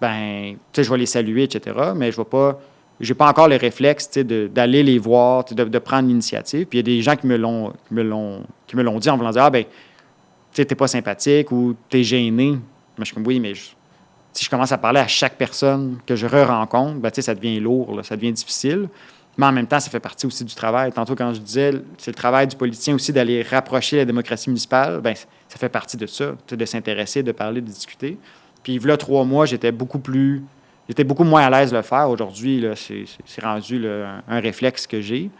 Ben, tu sais, je vais les saluer, etc. Mais je vais pas... J'ai pas encore le réflexe, tu sais, d'aller les voir, de prendre l'initiative. Puis il y a des gens qui me l'ont dit en voulant dire « Ah, ben, tu sais, t'es pas sympathique ou t'es gêné. » Mais je suis comme « Oui, mais si je commence à parler à chaque personne que je re-rencontre, ben, ça devient lourd, là, ça devient difficile. Mais en même temps, ça fait partie aussi du travail. Tantôt, quand je disais, c'est le travail du politicien aussi d'aller rapprocher la démocratie municipale, ben, ça fait partie de ça, de s'intéresser, de parler, de discuter. Puis, il y a 3 mois, j'étais beaucoup moins à l'aise de le faire. Aujourd'hui, là, c'est rendu là, un réflexe que j'ai.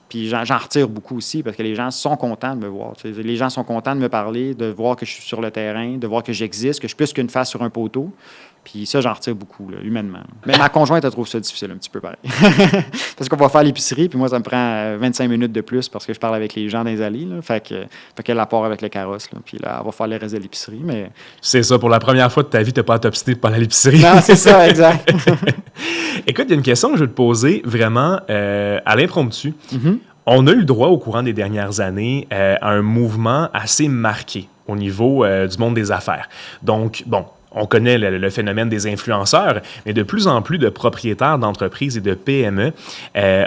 Puis j'en retire beaucoup aussi parce que les gens sont contents de me voir. T'sais. Les gens sont contents de me parler, de voir que je suis sur le terrain, de voir que j'existe, que je suis plus qu'une face sur un poteau. Puis ça, j'en retire beaucoup, là, humainement. Mais ma conjointe, elle trouve ça difficile un petit peu pareil. Parce qu'on va faire l'épicerie, puis moi, ça me prend 25 minutes de plus parce que je parle avec les gens dans les allées. Là. Fait qu'elle la part avec le carrosse. Là. Puis là, elle va faire le reste de l'épicerie. Mais... C'est ça, pour la première fois de ta vie, tu n'as pas à t'obstiner de parler à l'épicerie. Non, c'est ça, exact. Écoute, il y a une question que je veux te poser vraiment à l'impromptu. Mm-hmm. On a eu le droit au courant des dernières années à un mouvement assez marqué au niveau du monde des affaires. Donc, bon, on connaît le phénomène des influenceurs, mais de plus en plus de propriétaires d'entreprises et de PME,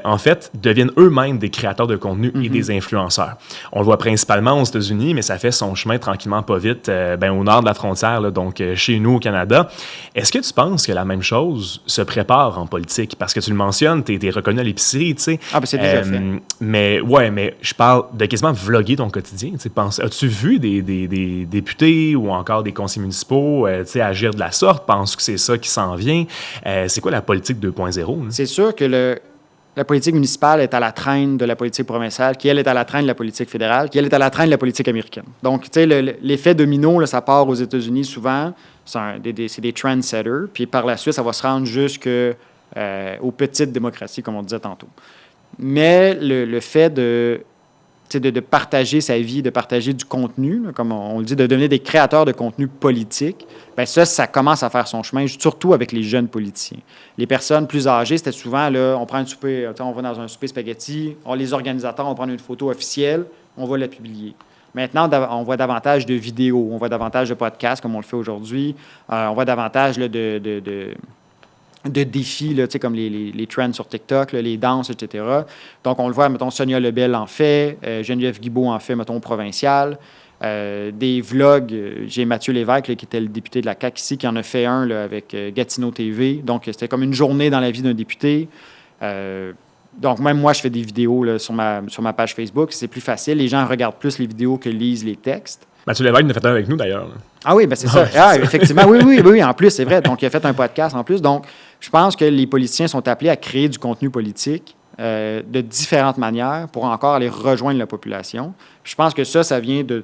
en fait, deviennent eux-mêmes des créateurs de contenu et des influenceurs. On le voit principalement aux États-Unis, mais ça fait son chemin tranquillement pas vite au nord de la frontière, là, donc chez nous au Canada. Est-ce que tu penses que la même chose se prépare en politique? Parce que tu le mentionnes, tu es reconnu à l'épicerie, tu sais. Ah, ben c'est déjà fait. Mais je parle de quasiment vlogger ton quotidien. As-tu vu des députés ou encore des conseillers municipaux agir de la sorte? Penses que c'est ça qui s'en vient? C'est quoi la politique 2.0? C'est sûr que la politique municipale est à la traîne de la politique provinciale, qui, elle, est à la traîne de la politique fédérale, qui, elle, est à la traîne de la politique américaine. Donc, tu sais, l'effet domino, là, ça part aux États-Unis souvent. C'est des trendsetters. Puis par la suite, ça va se rendre jusqu'aux petites démocraties, comme on disait tantôt. Mais le fait de partager sa vie, de partager du contenu, là, comme on le dit, de devenir des créateurs de contenu politique, bien ça commence à faire son chemin, surtout avec les jeunes politiciens. Les personnes plus âgées, c'était souvent, là, on prend un souper, on va dans un souper spaghetti, les organisateurs vont prendre une photo officielle, on va la publier. Maintenant, on voit davantage de vidéos, on voit davantage de podcasts, comme on le fait aujourd'hui, on voit davantage là, de défis, là, comme les trends sur TikTok, là, les danses, etc. Donc, on le voit, mettons, Sonia Lebel en fait, Geneviève Guilbeault en fait, mettons, provincial. Des vlogs, j'ai Mathieu Lévesque, là, qui était le député de la CAQ ici, qui en a fait un là, avec Gatineau TV. Donc, c'était comme une journée dans la vie d'un député. Donc, même moi, je fais des vidéos là, sur ma page Facebook. C'est plus facile. Les gens regardent plus les vidéos que lisent les textes. Mathieu Lévesque en a fait un avec nous, d'ailleurs. Ah oui, ben c'est ça. Ah, effectivement, oui, en plus, c'est vrai. Donc, il a fait un podcast en plus. Donc, je pense que les politiciens sont appelés à créer du contenu politique de différentes manières pour encore aller rejoindre la population. Je pense que ça vient de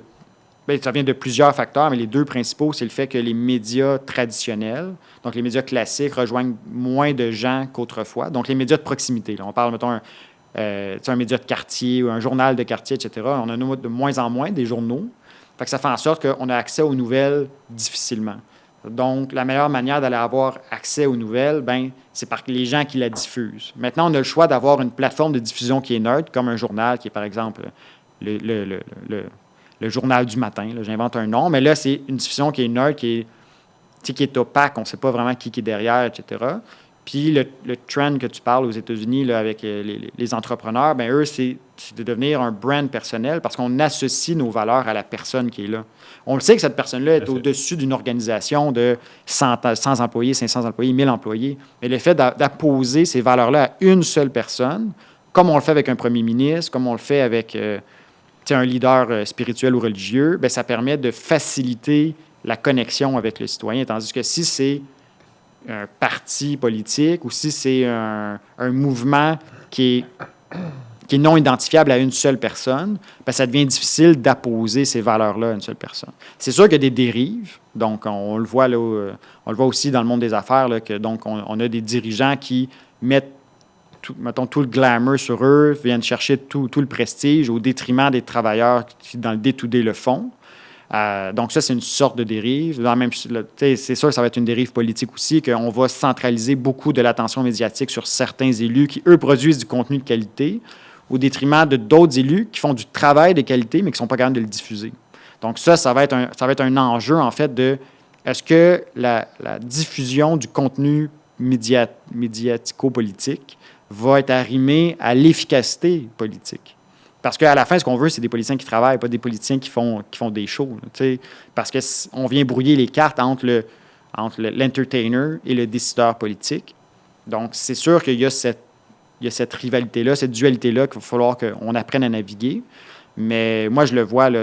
plusieurs facteurs, mais les 2 principaux, c'est le fait que les médias traditionnels, donc les médias classiques, rejoignent moins de gens qu'autrefois. Donc, les médias de proximité. Là, on parle, mettons, un média de quartier ou un journal de quartier, etc. On a de moins en moins des journaux. Fait que ça fait en sorte qu'on a accès aux nouvelles difficilement. Donc, la meilleure manière d'aller avoir accès aux nouvelles, ben, c'est par les gens qui la diffusent. Maintenant, on a le choix d'avoir une plateforme de diffusion qui est neutre, comme un journal qui est, par exemple, le journal du matin. Là, j'invente un nom, mais là, c'est une diffusion qui est neutre, qui est opaque. On ne sait pas vraiment qui est derrière, etc. Puis le trend que tu parles aux États-Unis là, avec les entrepreneurs, bien, eux, c'est de devenir un brand personnel parce qu'on associe nos valeurs à la personne qui est là. On le sait que cette personne-là est au-dessus d'une organisation de 100 employés, 500 employés, 1000 employés. Mais le fait d'apposer ces valeurs-là à une seule personne, comme on le fait avec un premier ministre, comme on le fait avec un leader spirituel ou religieux, bien, ça permet de faciliter la connexion avec le citoyen. Tandis que si c'est un parti politique ou si c'est un mouvement qui est non identifiable à une seule personne, bien, ça devient difficile d'apposer ces valeurs-là à une seule personne. C'est sûr qu'il y a des dérives. Donc, on le voit là, on le voit aussi dans le monde des affaires, là, que donc on a des dirigeants qui mettent tout le glamour sur eux, viennent chercher tout le prestige au détriment des travailleurs qui, dans le day-to-day, le font. Donc ça, c'est une sorte de dérive. C'est sûr que ça va être une dérive politique aussi, qu'on va centraliser beaucoup de l'attention médiatique sur certains élus qui, eux, produisent du contenu de qualité au détriment de d'autres élus qui font du travail de qualité, mais qui ne sont pas capables de le diffuser. Donc ça va être un enjeu, en fait, de est-ce que la diffusion du contenu médiatico-politique va être arrimée à l'efficacité politique? Parce qu'à la fin, ce qu'on veut, c'est des politiciens qui travaillent, pas des politiciens qui font des shows. Là, parce qu'on vient brouiller les cartes entre entre l'entertainer et le décideur politique. Donc, c'est sûr qu'il y a cette rivalité-là, cette dualité-là qu'il va falloir qu'on apprenne à naviguer. Mais moi, je le vois, tu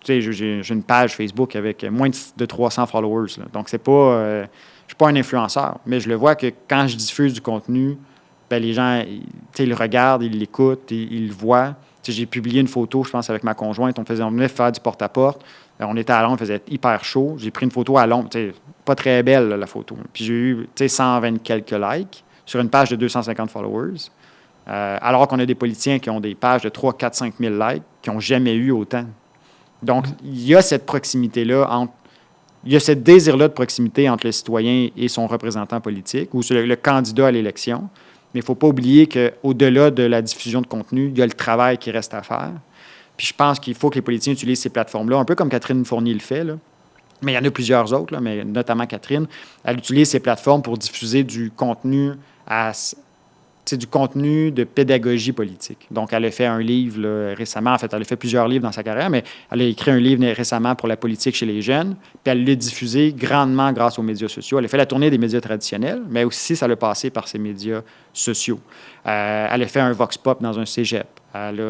sais, j'ai une page Facebook avec moins de 300 followers. Là. Donc, c'est pas, je suis pas un influenceur, mais je le vois que quand je diffuse du contenu, ben, les gens, ils le regardent, ils l'écoutent, ils le voient. Tu sais, j'ai publié une photo, je pense, avec ma conjointe. On venait faire du porte-à-porte. On était à Londres, il faisait hyper chaud. J'ai pris une photo à Londres, tu sais, pas très belle, là, la photo. Puis j'ai eu, tu sais, 120 quelques likes sur une page de 250 followers. Alors qu'on a des politiciens qui ont des pages de 3, 4, 5 000 likes, qui n'ont jamais eu autant. Donc, il y a cette proximité-là il y a ce désir-là de proximité entre le citoyen et son représentant politique, ou le candidat à l'élection. Mais il ne faut pas oublier qu'au-delà de la diffusion de contenu, il y a le travail qui reste à faire. Puis je pense qu'il faut que les politiciens utilisent ces plateformes-là, un peu comme Catherine Fournier le fait, là. Mais il y en a plusieurs autres, là, mais notamment Catherine. Elle utilise ces plateformes pour diffuser du contenu du contenu de pédagogie politique. Donc, elle a fait un livre là, récemment. En fait, elle a fait plusieurs livres dans sa carrière, mais elle a écrit un livre récemment pour la politique chez les jeunes. Puis elle l'a diffusé grandement grâce aux médias sociaux. Elle a fait la tournée des médias traditionnels, mais aussi ça l'a passé par ces médias sociaux. Elle a fait un vox pop dans un cégep. Elle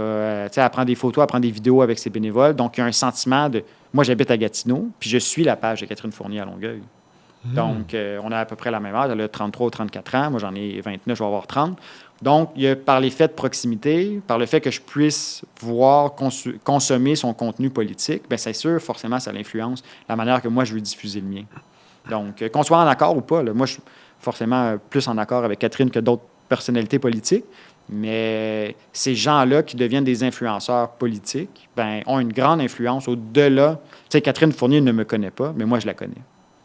prend des photos, elle prend des vidéos avec ses bénévoles. Donc, il y a un sentiment de... Moi, j'habite à Gatineau, puis je suis la page de Catherine Fournier à Longueuil. Donc, on a à peu près la même âge. Elle a 33 ou 34 ans. Moi, j'en ai 29, je vais avoir 30. Donc, il y a par l'effet de proximité, par le fait que je puisse voir, consommer son contenu politique, bien, c'est sûr, forcément, ça l'influence la manière que moi, je veux diffuser le mien. Donc, qu'on soit en accord ou pas, là, moi, je suis forcément plus en accord avec Catherine que d'autres personnalités politiques, mais ces gens-là qui deviennent des influenceurs politiques, bien, ont une grande influence au-delà. Tu sais, Catherine Fournier ne me connaît pas, mais moi, je la connais.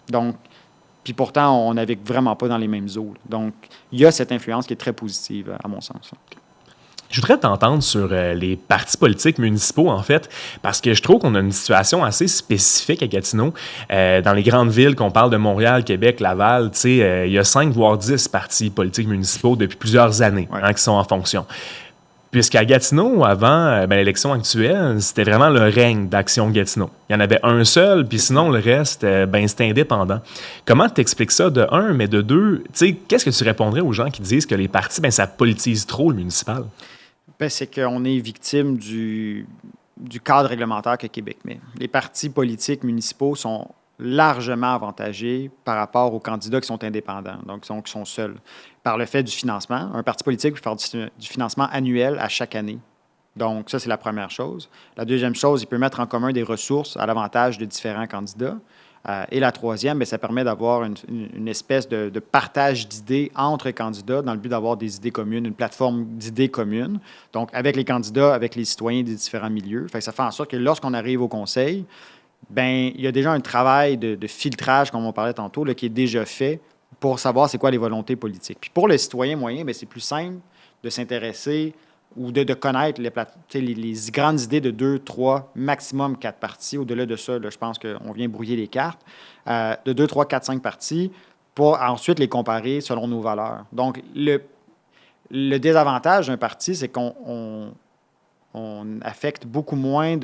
Donc, puis pourtant, on navigue vraiment pas dans les mêmes eaux. Donc, il y a cette influence qui est très positive, à mon sens. Je voudrais t'entendre sur les partis politiques municipaux, en fait, parce que je trouve qu'on a une situation assez spécifique à Gatineau. Dans les grandes villes, qu'on parle de Montréal, Québec, Laval, tu sais, il y a 5 voire 10 partis politiques municipaux depuis plusieurs années qui sont en fonction. Puisqu'à Gatineau, avant l'élection actuelle, c'était vraiment le règne d'Action Gatineau. Il y en avait un seul, puis sinon, le reste, c'était indépendant. Comment t'expliques ça, de un, mais de deux, tu sais, qu'est-ce que tu répondrais aux gens qui disent que les partis, ça politise trop le municipal? Bien, c'est qu'on est victime du cadre réglementaire que Québec met. Les partis politiques municipaux sont largement avantagés par rapport aux candidats qui sont indépendants, donc qui sont seuls, par le fait du financement. Un parti politique peut faire du financement annuel à chaque année. Donc, ça, c'est la première chose. La deuxième chose, il peut mettre en commun des ressources à l'avantage de différents candidats. Et la troisième, bien, ça permet d'avoir une espèce de partage d'idées entre candidats dans le but d'avoir des idées communes, une plateforme d'idées communes. Donc, avec les candidats, avec les citoyens des différents milieux. Fait que ça fait en sorte que lorsqu'on arrive au conseil, bien, il y a déjà un travail de filtrage, comme on parlait tantôt, là, qui est déjà fait pour savoir c'est quoi les volontés politiques. Puis pour le citoyen moyen, bien, c'est plus simple de s'intéresser ou de connaître les grandes idées de 2, 3, maximum 4 partis. Au-delà de ça, là, je pense qu'on vient brouiller les cartes. De 2, 3, 4, 5 partis pour ensuite les comparer selon nos valeurs. Donc, le désavantage d'un parti, c'est qu'on affecte beaucoup moins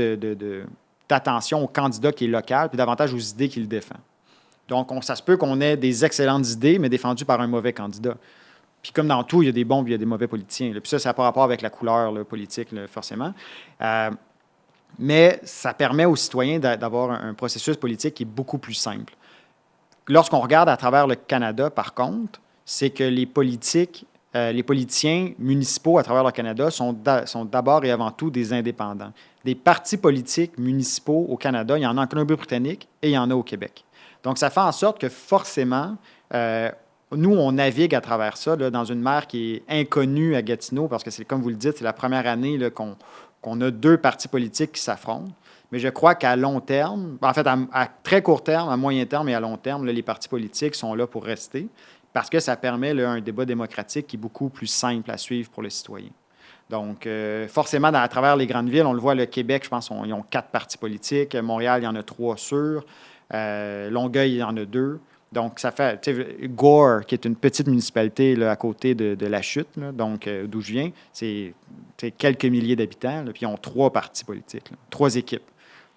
d'attention au candidat qui est local, puis davantage aux idées qu'il défend. Donc, ça se peut qu'on ait des excellentes idées, mais défendues par un mauvais candidat. Puis comme dans tout, il y a des bons et il y a des mauvais politiciens. Puis ça n'a pas rapport avec la couleur politique, forcément. Mais ça permet aux citoyens d'avoir un processus politique qui est beaucoup plus simple. Lorsqu'on regarde à travers le Canada, par contre, c'est que les politiciens municipaux à travers le Canada sont d'abord et avant tout des indépendants. Des partis politiques municipaux au Canada, il y en a en Colombie-Britannique et il y en a au Québec. Donc, ça fait en sorte que forcément, nous, on navigue à travers ça, là, dans une mer qui est inconnue à Gatineau, parce que, c'est comme vous le dites, c'est la première année là, qu'on a 2 partis politiques qui s'affrontent. Mais je crois qu'à long terme, en fait, à très court terme, à moyen terme et à long terme, là, les partis politiques sont là pour rester, parce que ça permet là, un débat démocratique qui est beaucoup plus simple à suivre pour le citoyen. Donc, forcément, à travers les grandes villes, on le voit, le Québec, je pense, ils ont 4 partis politiques. Montréal, il y en a 3 sûrs. Longueuil, il y en a 2. Donc, ça fait, tu sais, Gore, qui est une petite municipalité là, à côté de La Chute, là, donc d'où je viens, c'est quelques milliers d'habitants, là, puis ils ont 3 partis politiques, là, 3 équipes.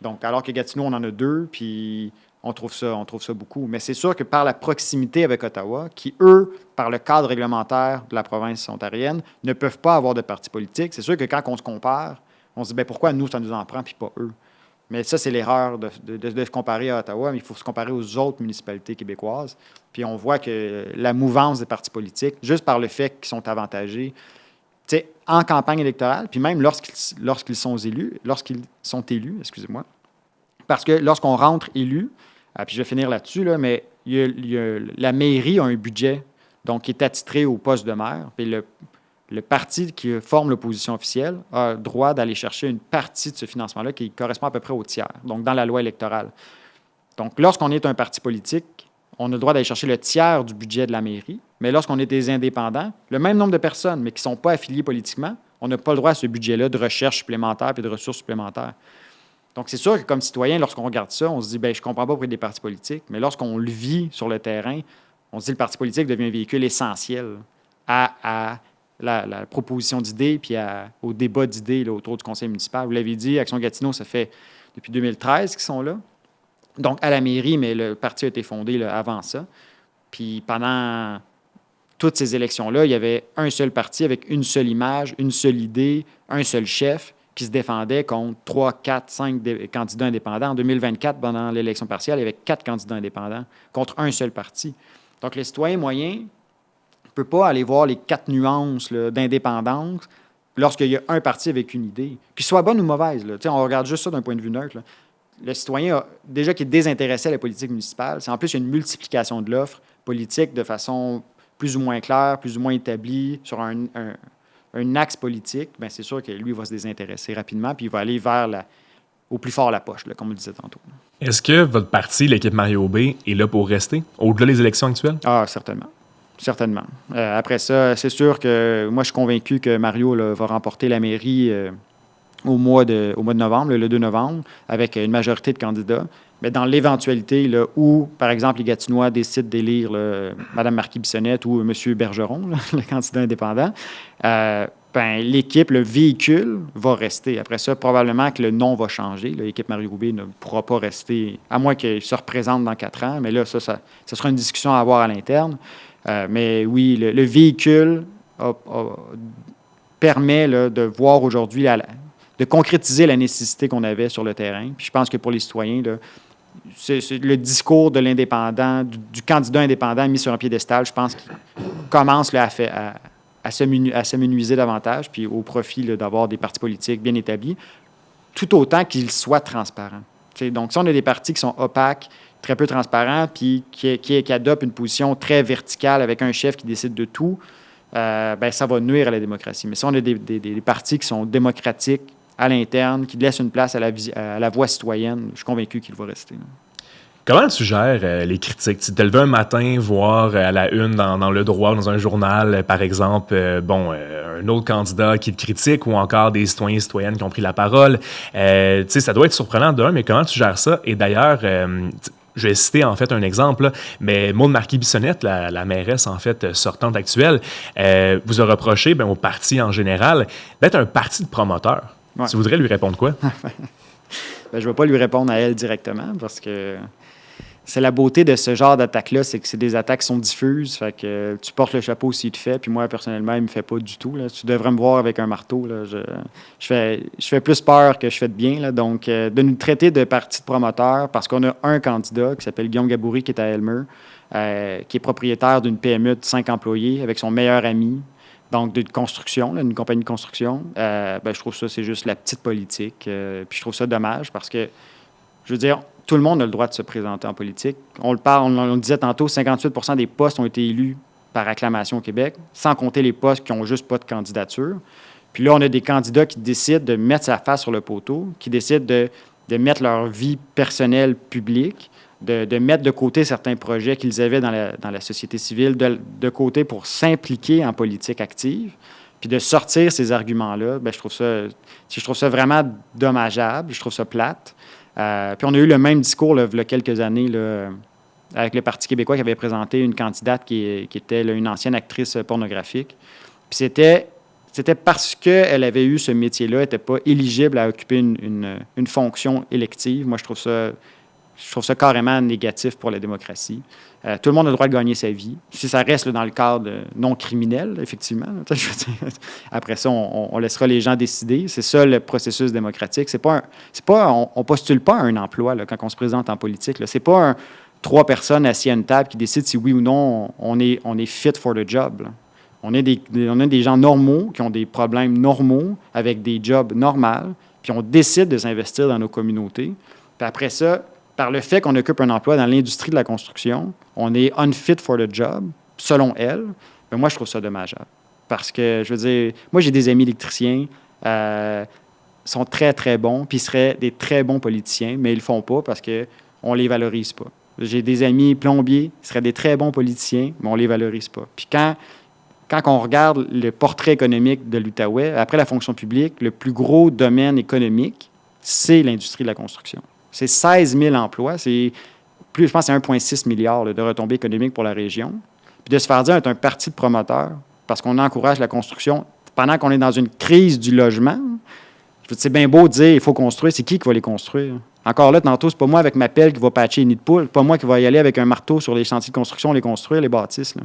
Donc, alors que Gatineau, on en a 2, puis on trouve ça beaucoup. Mais c'est sûr que par la proximité avec Ottawa, qui, eux, par le cadre réglementaire de la province ontarienne, ne peuvent pas avoir de parti politique, c'est sûr que quand on se compare, on se dit, bien, pourquoi nous, ça nous en prend, puis pas eux? Mais ça, c'est l'erreur de se comparer à Ottawa, mais il faut se comparer aux autres municipalités québécoises. Puis on voit que la mouvance des partis politiques, juste par le fait qu'ils sont avantagés, tu sais, en campagne électorale, puis même lorsqu'ils sont élus, excusez-moi, parce que lorsqu'on rentre élu, puis je vais finir là-dessus, là, mais la mairie a un budget, donc qui est attitré au poste de maire, puis le parti qui forme l'opposition officielle a le droit d'aller chercher une partie de ce financement-là qui correspond à peu près au tiers, donc dans la loi électorale. Donc, lorsqu'on est un parti politique, on a le droit d'aller chercher le tiers du budget de la mairie, mais lorsqu'on est des indépendants, le même nombre de personnes, mais qui ne sont pas affiliées politiquement, on n'a pas le droit à ce budget-là de recherche supplémentaire et de ressources supplémentaires. Donc, c'est sûr que comme citoyen, lorsqu'on regarde ça, on se dit, bien, je ne comprends pas pourquoi il y a des partis politiques, mais lorsqu'on le vit sur le terrain, on se dit que le parti politique devient un véhicule essentiel à la proposition d'idées puis au débat d'idées là, autour du conseil municipal. Vous l'avez dit, Action Gatineau, ça fait depuis 2013 qu'ils sont là. Donc, à la mairie, mais le parti a été fondé là, avant ça. Puis pendant toutes ces élections-là, il y avait un seul parti avec une seule image, une seule idée, un seul chef qui se défendait contre 3, 4, 5 candidats indépendants. En 2024, pendant l'élection partielle, il y avait 4 candidats indépendants contre un seul parti. Donc, le citoyen moyen ne peut pas aller voir les 4 nuances là, d'indépendance lorsqu'il y a un parti avec une idée, qu'il soit bonne ou mauvaise. Là. On regarde juste ça d'un point de vue neutre. Là. Le citoyen, déjà qui est désintéressé à la politique municipale, c'est en plus il y a une multiplication de l'offre politique de façon plus ou moins claire, plus ou moins établie sur un axe politique. Bien, c'est sûr que lui va se désintéresser rapidement puis il va aller vers au plus fort la poche, là, comme on le disait tantôt. Est-ce que votre parti, l'équipe Mario B, est là pour rester, au-delà des élections actuelles? Ah, certainement. Certainement. Après ça, c'est sûr que moi, je suis convaincu que Mario là, va remporter la mairie au mois de novembre, le 2 novembre, avec une majorité de candidats. Mais dans l'éventualité là, où, par exemple, les Gatinois décident d'élire Mme Marquis-Bissonnette ou M. Bergeron, là, le candidat indépendant, l'équipe, le véhicule va rester. Après ça, probablement que le nom va changer. L'équipe Mario B ne pourra pas rester, à moins qu'il se représente dans 4 ans. Mais là, ça sera une discussion à avoir à l'interne. Mais oui, le véhicule permet là, de voir aujourd'hui, de concrétiser la nécessité qu'on avait sur le terrain. Puis je pense que pour les citoyens, là, c'est le discours de l'indépendant, du candidat indépendant mis sur un piédestal, je pense qu'il commence là, à s'amenuiser davantage, puis au profit là, d'avoir des partis politiques bien établis, tout autant qu'ils soient transparents. T'sais, donc, si on a des partis qui sont opaques, très peu transparents, puis qui adoptent une position très verticale avec un chef qui décide de tout, ça va nuire à la démocratie. Mais si on a des partis qui sont démocratiques à l'interne, qui laissent une place à la voix citoyenne, je suis convaincu qu'il va rester. Comment tu gères les critiques? Tu t'es levé un matin, voir à la une dans Le Droit, dans un journal, par exemple, un autre candidat qui te critique ou encore des citoyens et citoyennes qui ont pris la parole. Ça doit être surprenant d'un, mais comment tu gères ça? Et d'ailleurs, je vais citer en fait un exemple, là, mais Maude Marquis-Bissonnette, la mairesse en fait sortante actuelle, vous a reproché au parti en général d'être un parti de promoteurs. Ouais. Tu voudrais lui répondre quoi? Je ne vais pas lui répondre à elle directement parce que c'est la beauté de ce genre d'attaque-là, c'est que c'est des attaques qui sont diffuses. Fait que tu portes le chapeau s'il te fait, puis moi, personnellement, il ne me fait pas du tout. Là. Tu devrais me voir avec un marteau. Là. Je fais plus peur que je fais de bien. Là. Donc, de nous traiter de parti de promoteur, parce qu'on a un candidat qui s'appelle Guillaume Gaboury, qui est à Elmer, qui est propriétaire d'une PME de 5 employés avec son meilleur ami, donc d'une construction, là, une compagnie de construction. Je trouve ça, c'est juste la petite politique. Puis je trouve ça dommage parce que, je veux dire, tout le monde a le droit de se présenter en politique. On le disait tantôt, 58% des postes ont été élus par acclamation au Québec, sans compter les postes qui n'ont juste pas de candidature. Puis là, on a des candidats qui décident de mettre sa face sur le poteau, qui décident de mettre leur vie personnelle publique, de mettre de côté certains projets qu'ils avaient dans la société civile, de côté pour s'impliquer en politique active, puis de sortir ces arguments-là. Je trouve ça vraiment dommageable, je trouve ça plate. Puis on a eu le même discours là, il y a quelques années là, avec le Parti québécois qui avait présenté une candidate qui était là, une ancienne actrice pornographique. Puis c'était parce qu'elle avait eu ce métier-là, elle n'était pas éligible à occuper une fonction élective. Moi, je trouve ça Je trouve ça carrément négatif pour la démocratie. Tout le monde a le droit de gagner sa vie. Si ça reste dans le cadre non criminel, effectivement. Je veux dire, après ça, on laissera les gens décider. C'est ça le processus démocratique. On postule pas à un emploi là, quand on se présente en politique. Ce n'est pas trois personnes assises à une table qui décident si oui ou non on est fit for the job. Là. On a des gens normaux qui ont des problèmes normaux avec des jobs normaux, puis on décide de s'investir dans nos communautés. Puis après ça, par le fait qu'on occupe un emploi dans l'industrie de la construction, on est unfit for the job, selon elle. Mais moi, je trouve ça dommageable. Parce que, je veux dire, moi, j'ai des amis électriciens, sont très, très bons, puis ils seraient des très bons politiciens, mais ils le font pas parce qu'on les valorise pas. J'ai des amis plombiers, ils seraient des très bons politiciens, mais on les valorise pas. Puis quand on regarde le portrait économique de l'Outaouais, après la fonction publique, le plus gros domaine économique, c'est l'industrie de la construction. C'est 16 000 emplois. Je pense que c'est 1,6 milliard de retombées économiques pour la région. Puis de se faire dire être un parti de promoteurs parce qu'on encourage la construction pendant qu'on est dans une crise du logement. C'est bien beau de dire il faut construire. C'est qui va les construire? Encore là, tantôt, c'est pas moi avec ma pelle qui va patcher les nids de poules. Pas moi qui va y aller avec un marteau sur les chantiers de construction, les construire, les bâtisses. Là.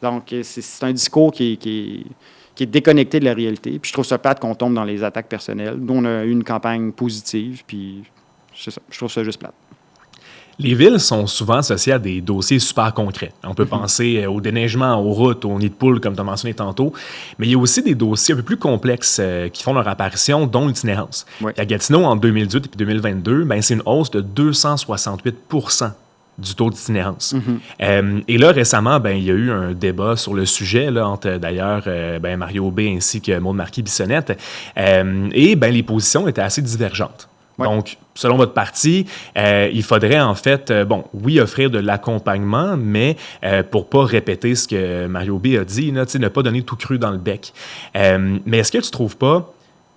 Donc, c'est un discours qui est déconnecté de la réalité. Puis je trouve ça plate qu'on tombe dans les attaques personnelles. Nous, on a eu une campagne positive, puis c'est ça. Je trouve ça juste plate. Les villes sont souvent associées à des dossiers super concrets. On peut penser au déneigement, aux routes, aux nids de poules, comme tu as mentionné tantôt. Mais il y a aussi des dossiers un peu plus complexes qui font leur apparition, dont l'itinérance. Oui. À Gatineau, en 2018 et 2022, c'est une hausse de 268 % du taux d'itinérance. Et là, récemment, il y a eu un débat sur le sujet là, entre, d'ailleurs, Mario Aubé ainsi que Maude Marquis-Bissonnette. Et les positions étaient assez divergentes. Ouais. Donc, selon votre parti, il faudrait en fait, oui, offrir de l'accompagnement, mais pour pas répéter ce que Mario B a dit, là, ne pas donner tout cru dans le bec. Mais est-ce que tu trouves pas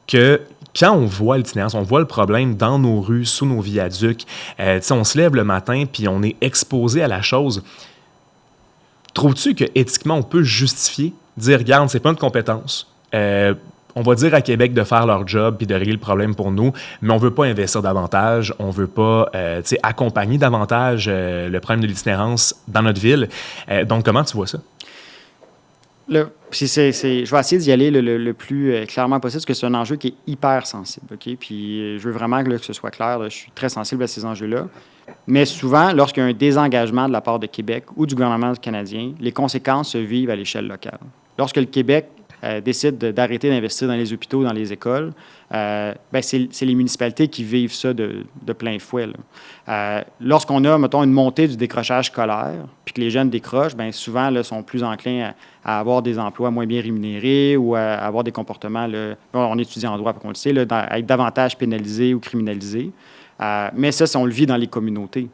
que quand on voit l'itinérance, on voit le problème dans nos rues, sous nos viaducs, on se lève le matin puis on est exposé à la chose, trouves-tu que éthiquement on peut justifier, dire, regarde, c'est pas une compétence, on va dire à Québec de faire leur job puis de régler le problème pour nous, mais on veut pas investir davantage, on veut pas accompagner davantage le problème de l'itinérance dans notre ville. Donc, comment tu vois ça? Je vais essayer d'y aller le plus clairement possible, parce que c'est un enjeu qui est hyper sensible. Okay? Puis je veux vraiment que ce soit clair. Là, je suis très sensible à ces enjeux-là. Mais souvent, lorsqu'il y a un désengagement de la part de Québec ou du gouvernement canadien, les conséquences se vivent à l'échelle locale. Lorsque le Québec décide d'arrêter d'investir dans les hôpitaux, dans les écoles, c'est les municipalités qui vivent ça de plein fouet. Lorsqu'on a, mettons, une montée du décrochage scolaire, puis que les jeunes décrochent, souvent là, sont plus enclins à avoir des emplois moins bien rémunérés ou à avoir des comportements, là, on étudie en droit, qu'on le sait, là, à être davantage pénalisés ou criminalisés. Mais ça, on le vit dans les communautés.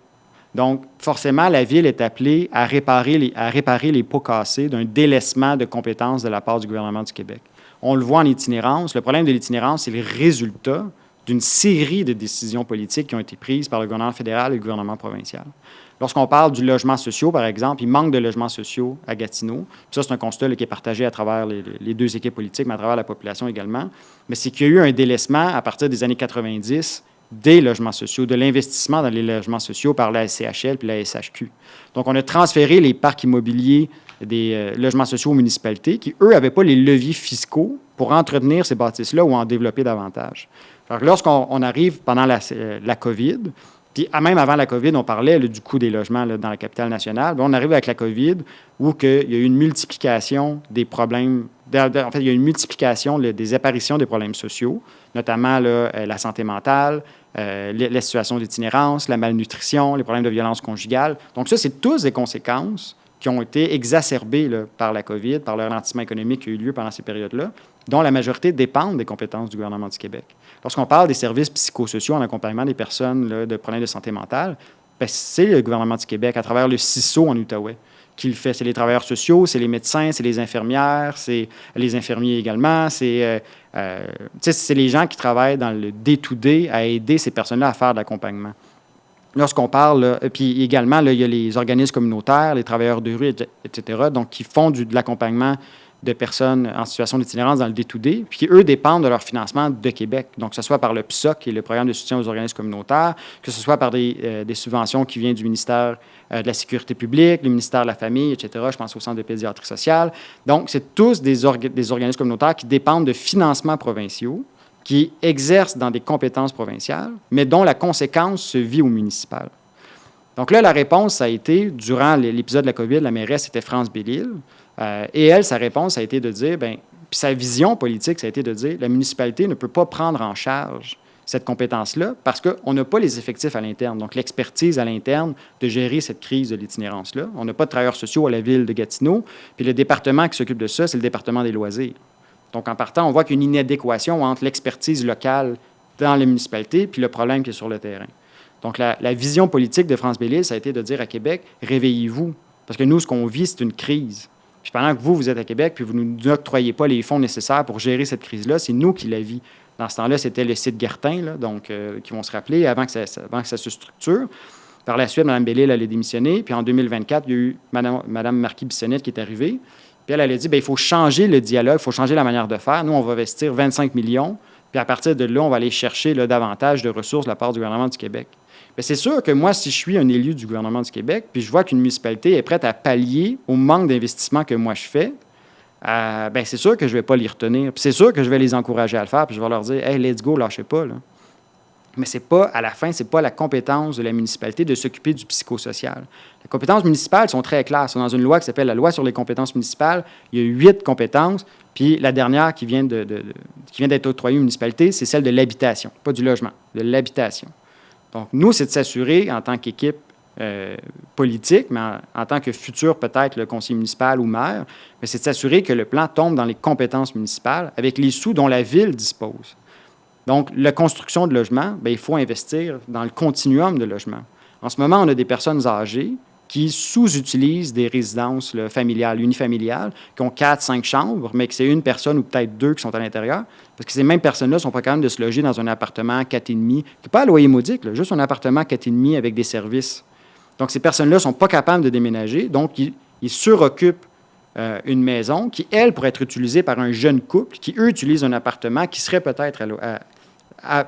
Donc, forcément, la Ville est appelée à réparer les pots cassés d'un délaissement de compétences de la part du gouvernement du Québec. On le voit en itinérance. Le problème de l'itinérance, c'est le résultat d'une série de décisions politiques qui ont été prises par le gouvernement fédéral et le gouvernement provincial. Lorsqu'on parle du logement social, par exemple, il manque de logements sociaux à Gatineau. Puis ça, c'est un constat là, qui est partagé à travers les deux équipes politiques, mais à travers la population également. Mais c'est qu'il y a eu un délaissement à partir des années 90 des logements sociaux, de l'investissement dans les logements sociaux par la SCHL puis la SHQ. Donc, on a transféré les parcs immobiliers des logements sociaux aux municipalités qui, eux, n'avaient pas les leviers fiscaux pour entretenir ces bâtisses-là ou en développer davantage. Alors, lorsqu'on arrive pendant la COVID, puis même avant la COVID, on parlait là, du coût des logements là, dans la capitale nationale. Bien, on arrive avec la COVID où il y a eu une multiplication des problèmes. En fait, il y a une multiplication des apparitions des problèmes sociaux, notamment là, la santé mentale, les situations d'itinérance, la malnutrition, les problèmes de violence conjugale. Donc ça, c'est tous des conséquences qui ont été exacerbées là, par la COVID, par le ralentissement économique qui a eu lieu pendant ces périodes-là, dont la majorité dépendent des compétences du gouvernement du Québec. Lorsqu'on parle des services psychosociaux en accompagnement des personnes là, de problèmes de santé mentale, c'est le gouvernement du Québec, à travers le CISO en Outaouais, qui le fait. C'est les travailleurs sociaux, c'est les médecins, c'est les infirmières, c'est les infirmiers également, c'est les gens qui travaillent dans le day-to-day à aider ces personnes-là à faire de l'accompagnement. Lorsqu'on parle, puis également, là, il y a les organismes communautaires, les travailleurs de rue, etc., donc qui font de l'accompagnement de personnes en situation d'itinérance dans le D2D, puis qui, eux, dépendent de leur financement de Québec. Donc, que ce soit par le PSOC, qui est le programme de soutien aux organismes communautaires, que ce soit par des subventions qui viennent du ministère de la Sécurité publique, le ministère de la Famille, etc. Je pense au Centre de pédiatrie sociale. Donc, c'est tous des organismes communautaires qui dépendent de financements provinciaux, qui exercent dans des compétences provinciales, mais dont la conséquence se vit au municipal. Donc là, la réponse, ça a été, durant l'épisode de la COVID, la mairesse, c'était France Bellil. Et elle, sa réponse, ça a été de dire, puis sa vision politique, ça a été de dire, la municipalité ne peut pas prendre en charge cette compétence-là parce qu'on n'a pas les effectifs à l'interne, donc l'expertise à l'interne de gérer cette crise de l'itinérance-là. On n'a pas de travailleurs sociaux à la ville de Gatineau, puis le département qui s'occupe de ça, c'est le département des loisirs. Donc, en partant, on voit qu'il y a une inadéquation entre l'expertise locale dans la municipalité puis le problème qui est sur le terrain. Donc, la vision politique de France Bellil, ça a été de dire à Québec, réveillez-vous, parce que nous, ce qu'on vit, c'est une crise. Puis pendant que vous êtes à Québec, puis vous ne nous octroyez pas les fonds nécessaires pour gérer cette crise-là, c'est nous qui la vit. Dans ce temps-là, c'était le site Gertin, là, donc, qui vont se rappeler avant que ça se structure. Par la suite, Mme Bellil allait démissionner. Puis en 2024, il y a eu Mme Marquis-Bissonnette qui est arrivée. Puis elle a dit, il faut changer le dialogue, il faut changer la manière de faire. Nous, on va investir 25 millions. Puis à partir de là, on va aller chercher davantage de ressources de la part du gouvernement du Québec. Bien, c'est sûr que moi, si je suis un élu du gouvernement du Québec, puis je vois qu'une municipalité est prête à pallier au manque d'investissement que moi je fais, c'est sûr que je ne vais pas les retenir. Puis c'est sûr que je vais les encourager à le faire, puis je vais leur dire « Hey, let's go, lâchez pas. » Mais c'est pas, à la fin, ce n'est pas la compétence de la municipalité de s'occuper du psychosocial. Les compétences municipales sont très claires. C'est dans une loi qui s'appelle la Loi sur les compétences municipales. Il y a 8 compétences, puis la dernière qui vient d'être octroyée aux municipalités, c'est celle de l'habitation, pas du logement, de l'habitation. Donc, nous, c'est de s'assurer, en tant qu'équipe politique, mais en tant que futur, peut-être, le conseiller municipal ou maire, mais c'est de s'assurer que le plan tombe dans les compétences municipales avec les sous dont la ville dispose. Donc, la construction de logements, il faut investir dans le continuum de logement. En ce moment, on a des personnes âgées qui sous-utilisent des résidences familiales, unifamiliales, qui ont 4-5 chambres, mais que c'est une personne ou peut-être 2 qui sont à l'intérieur, parce que ces mêmes personnes-là ne sont pas capables de se loger dans un appartement 4,5, qui n'est pas à loyer modique, juste un appartement 4,5 avec des services. Donc, ces personnes-là ne sont pas capables de déménager, donc ils suroccupent une maison qui, elle, pourrait être utilisée par un jeune couple qui, eux, utilisent un appartement qui serait peut-être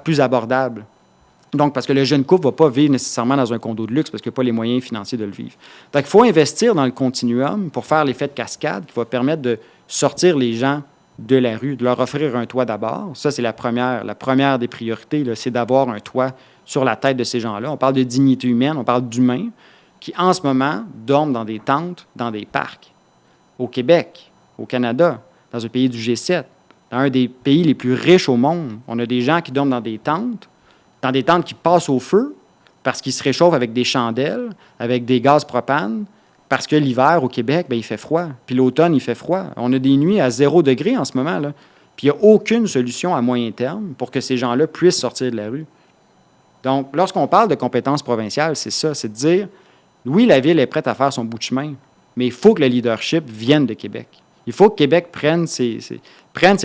plus abordable. Donc, parce que le jeune couple ne va pas vivre nécessairement dans un condo de luxe parce qu'il n'a pas les moyens financiers de le vivre. Donc, il faut investir dans le continuum pour faire l'effet de cascade qui va permettre de sortir les gens de la rue, de leur offrir un toit d'abord. Ça, c'est la première des priorités, là, c'est d'avoir un toit sur la tête de ces gens-là. On parle de dignité humaine, on parle d'humains qui, en ce moment, dorment dans des tentes, dans des parcs. Au Québec, au Canada, dans un pays du G7, dans un des pays les plus riches au monde, on a des gens qui dorment dans des tentes qui passent au feu parce qu'ils se réchauffent avec des chandelles, avec des gaz propane, parce que l'hiver, au Québec, il fait froid. Puis l'automne, il fait froid. On a des nuits à 0 degré en ce moment, là. Puis il n'y a aucune solution à moyen terme pour que ces gens-là puissent sortir de la rue. Donc, lorsqu'on parle de compétences provinciales, c'est ça, c'est de dire, oui, la Ville est prête à faire son bout de chemin, mais il faut que le leadership vienne de Québec. Il faut que Québec prenne ses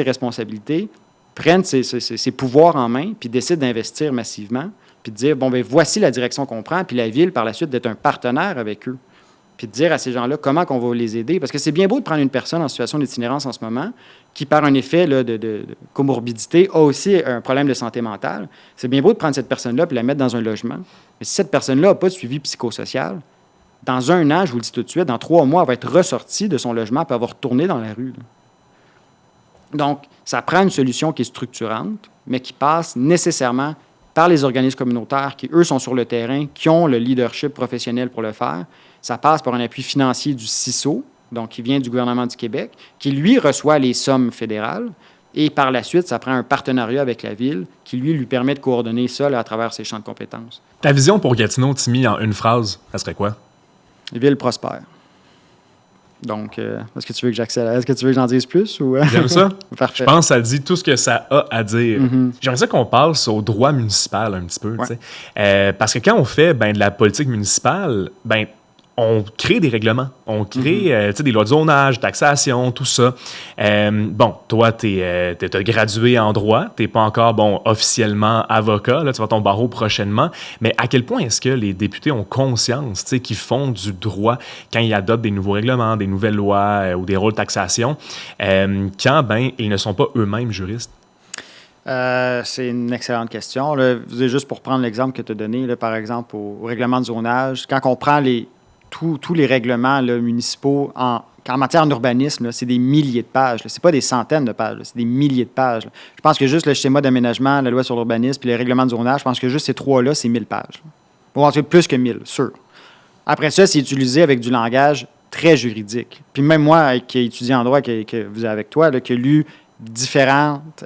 responsabilités, prenne ses pouvoirs en main, puis décide d'investir massivement, puis de dire, voici la direction qu'on prend, puis la Ville, par la suite, d'être un partenaire avec eux, puis de dire à ces gens-là comment on va les aider. Parce que c'est bien beau de prendre une personne en situation d'itinérance en ce moment, qui, par un effet de comorbidité, a aussi un problème de santé mentale. C'est bien beau de prendre cette personne-là puis la mettre dans un logement. Mais si cette personne-là n'a pas de suivi psychosocial, dans 1 an, je vous le dis tout de suite, dans 3 mois, elle va être ressortie de son logement puis elle va retourner dans la rue. Donc, ça prend une solution qui est structurante, mais qui passe nécessairement par les organismes communautaires qui, eux, sont sur le terrain, qui ont le leadership professionnel pour le faire. Ça passe par un appui financier du CISO, donc qui vient du gouvernement du Québec, qui, lui, reçoit les sommes fédérales. Et par la suite, ça prend un partenariat avec la Ville qui, lui permet de coordonner ça à travers ses champs de compétences. Ta vision pour Gatineau, Timmy, en une phrase, ça serait quoi? Ville prospère. Donc, est-ce que tu veux que j'accélère? Est-ce que tu veux que j'en dise plus? Ou... J'aime ça. Parfait. Je pense que ça dit tout ce que ça a à dire. Mm-hmm. J'aimerais ça qu'on passe au droit municipal un petit peu. Ouais. Parce que quand on fait de la politique municipale, on crée des règlements, on crée des lois de zonage, taxation, tout ça. Bon, toi, t'as gradué en droit, t'es pas encore officiellement avocat, là, tu vas ton barreau prochainement, mais à quel point est-ce que les députés ont conscience qu'ils font du droit quand ils adoptent des nouveaux règlements, des nouvelles lois ou des rôles de taxation, quand ils ne sont pas eux-mêmes juristes? C'est une excellente question. Là, juste pour prendre l'exemple que tu as donné, là, par exemple, au règlement de zonage, quand on prend tous les règlements là, municipaux en matière d'urbanisme, là, c'est des milliers de pages. Ce n'est pas des centaines de pages, là, c'est des milliers de pages. Là. Je pense que juste le schéma d'aménagement, la loi sur l'urbanisme puis les règlements de zonage, je pense que juste ces trois-là, c'est 1000 pages. Ou en tout cas, plus que 1000, sûr. Après ça, c'est utilisé avec du langage très juridique. Puis même moi, qui ai étudié en droit, que vous avez avec toi, là, qui ai lu différentes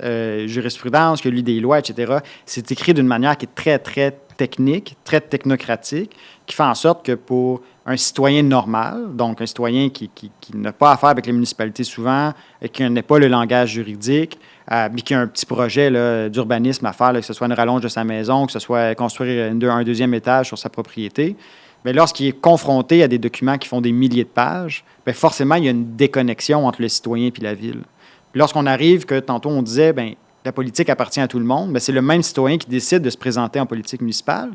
jurisprudences, qui a lu des lois, etc., c'est écrit d'une manière qui est très, très technique, très technocratique, qui fait en sorte que pour un citoyen normal, donc un citoyen qui n'a pas affaire avec les municipalités souvent, et qui n'a pas le langage juridique, mais qui a un petit projet là, d'urbanisme à faire, là, que ce soit une rallonge de sa maison, que ce soit construire un deuxième étage sur sa propriété, bien, lorsqu'il est confronté à des documents qui font des milliers de pages, bien, forcément, il y a une déconnexion entre le citoyen et la ville. Puis lorsqu'on arrive, que tantôt on disait, bien, la politique appartient à tout le monde, bien, c'est le même citoyen qui décide de se présenter en politique municipale.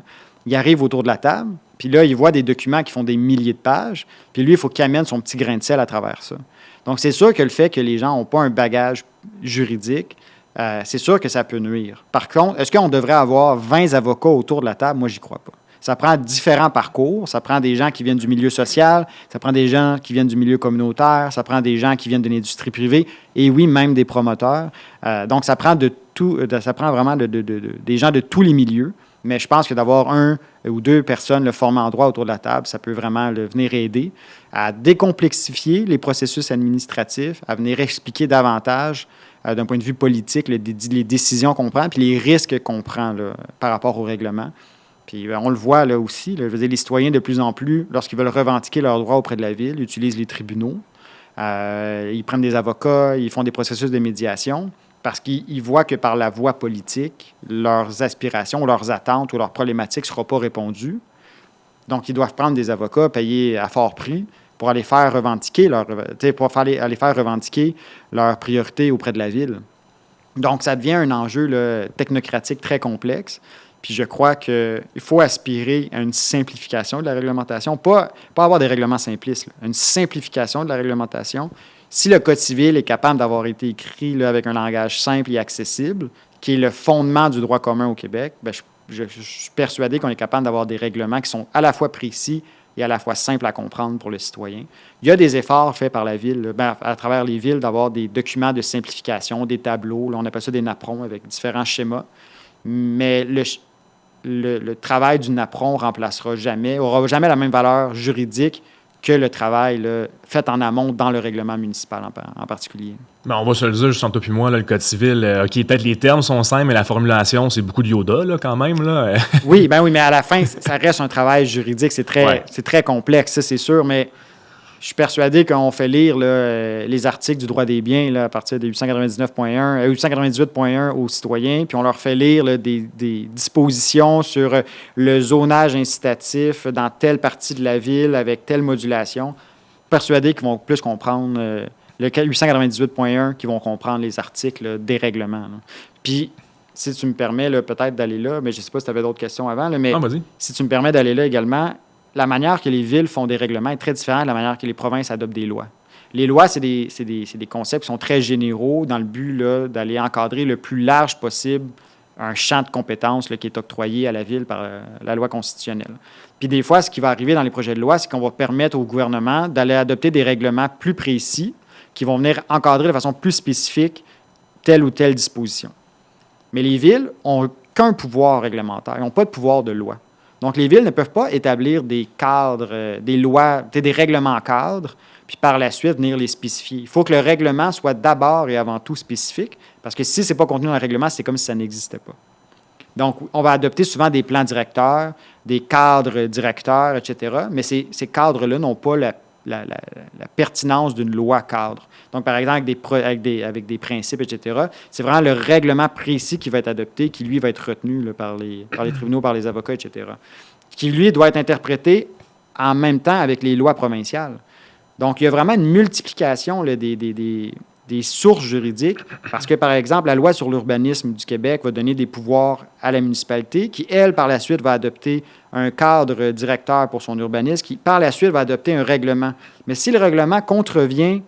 Il arrive autour de la table, puis là, il voit des documents qui font des milliers de pages, puis lui, il faut qu'il amène son petit grain de sel à travers ça. Donc, c'est sûr que le fait que les gens n'ont pas un bagage juridique, c'est sûr que ça peut nuire. Par contre, est-ce qu'on devrait avoir 20 avocats autour de la table? Moi, j'y crois pas. Ça prend différents parcours. Ça prend des gens qui viennent du milieu social, ça prend des gens qui viennent du milieu communautaire, ça prend des gens qui viennent de l'industrie privée, et oui, même des promoteurs. Donc, ça prend ça prend vraiment des gens de tous les milieux. Mais je pense que d'avoir 1 ou 2 personnes le formant en droit autour de la table, ça peut vraiment venir aider à décomplexifier les processus administratifs, à venir expliquer davantage, d'un point de vue politique, les décisions qu'on prend, puis les risques qu'on prend là, par rapport au règlement. Puis on le voit là aussi, là, je veux dire, les citoyens de plus en plus, lorsqu'ils veulent revendiquer leurs droits auprès de la ville, utilisent les tribunaux, ils prennent des avocats, ils font des processus de médiation, parce qu'ils voient que par la voie politique, leurs aspirations, leurs attentes ou leurs problématiques ne seront pas répondues. Donc, ils doivent prendre des avocats payés à fort prix pour aller faire revendiquer aller faire revendiquer leurs priorités auprès de la ville. Donc, ça devient un enjeu là, technocratique très complexe. Puis je crois qu'il faut aspirer à une simplification de la réglementation, pas avoir des règlements simplistes, là, une simplification de la réglementation. Si le Code civil est capable d'avoir été écrit là, avec un langage simple et accessible, qui est le fondement du droit commun au Québec, bien, je suis persuadé qu'on est capable d'avoir des règlements qui sont à la fois précis et à la fois simples à comprendre pour le citoyen. Il y a des efforts faits par la ville, à travers les villes, d'avoir des documents de simplification, des tableaux, là, on appelle ça des napperons avec différents schémas. Mais le travail du napperon aura jamais la même valeur juridique que le travail là, fait en amont dans le règlement municipal en particulier. Mais on va se le dire, juste entre toi et moi, là, le Code civil, OK, peut-être les termes sont simples, mais la formulation, c'est beaucoup de Yoda, là, quand même. Là. Oui, mais à la fin, ça reste un travail juridique. C'est très complexe, ça, c'est sûr, mais je suis persuadé qu'on fait lire là, les articles du droit des biens là, à partir de 898.1 aux citoyens, puis on leur fait lire là, des dispositions sur le zonage incitatif dans telle partie de la ville avec telle modulation. Persuadé qu'ils vont plus comprendre le 898.1, qu'ils vont comprendre les articles là, des règlements. Là. Puis, si tu me permets là, peut-être d'aller là, mais je ne sais pas si tu avais d'autres questions avant, là, mais si tu me permets d'aller là également, la manière que les villes font des règlements est très différente de la manière que les provinces adoptent des lois. Les lois, c'est des concepts qui sont très généraux dans le but là, d'aller encadrer le plus large possible un champ de compétences là, qui est octroyé à la ville par la loi constitutionnelle. Puis des fois, ce qui va arriver dans les projets de loi, c'est qu'on va permettre au gouvernement d'aller adopter des règlements plus précis qui vont venir encadrer de façon plus spécifique telle ou telle disposition. Mais les villes n'ont qu'un pouvoir réglementaire, ils n'ont pas de pouvoir de loi. Donc, les villes ne peuvent pas établir des cadres, des lois, des règlements cadres, puis par la suite venir les spécifier. Il faut que le règlement soit d'abord et avant tout spécifique, parce que si ce n'est pas contenu dans le règlement, c'est comme si ça n'existait pas. Donc, on va adopter souvent des plans directeurs, des cadres directeurs, etc., mais ces cadres-là n'ont pas la pertinence d'une loi cadre. Donc, par exemple, avec des principes, etc., c'est vraiment le règlement précis qui va être adopté, qui, lui, va être retenu là, par les tribunaux, par les avocats, etc., qui, lui, doit être interprété en même temps avec les lois provinciales. Donc, il y a vraiment une multiplication là, des sources juridiques, parce que, par exemple, la loi sur l'urbanisme du Québec va donner des pouvoirs à la municipalité, qui, elle, par la suite, va adopter un cadre directeur pour son urbanisme, qui, par la suite, va adopter un règlement. Mais si le règlement contrevient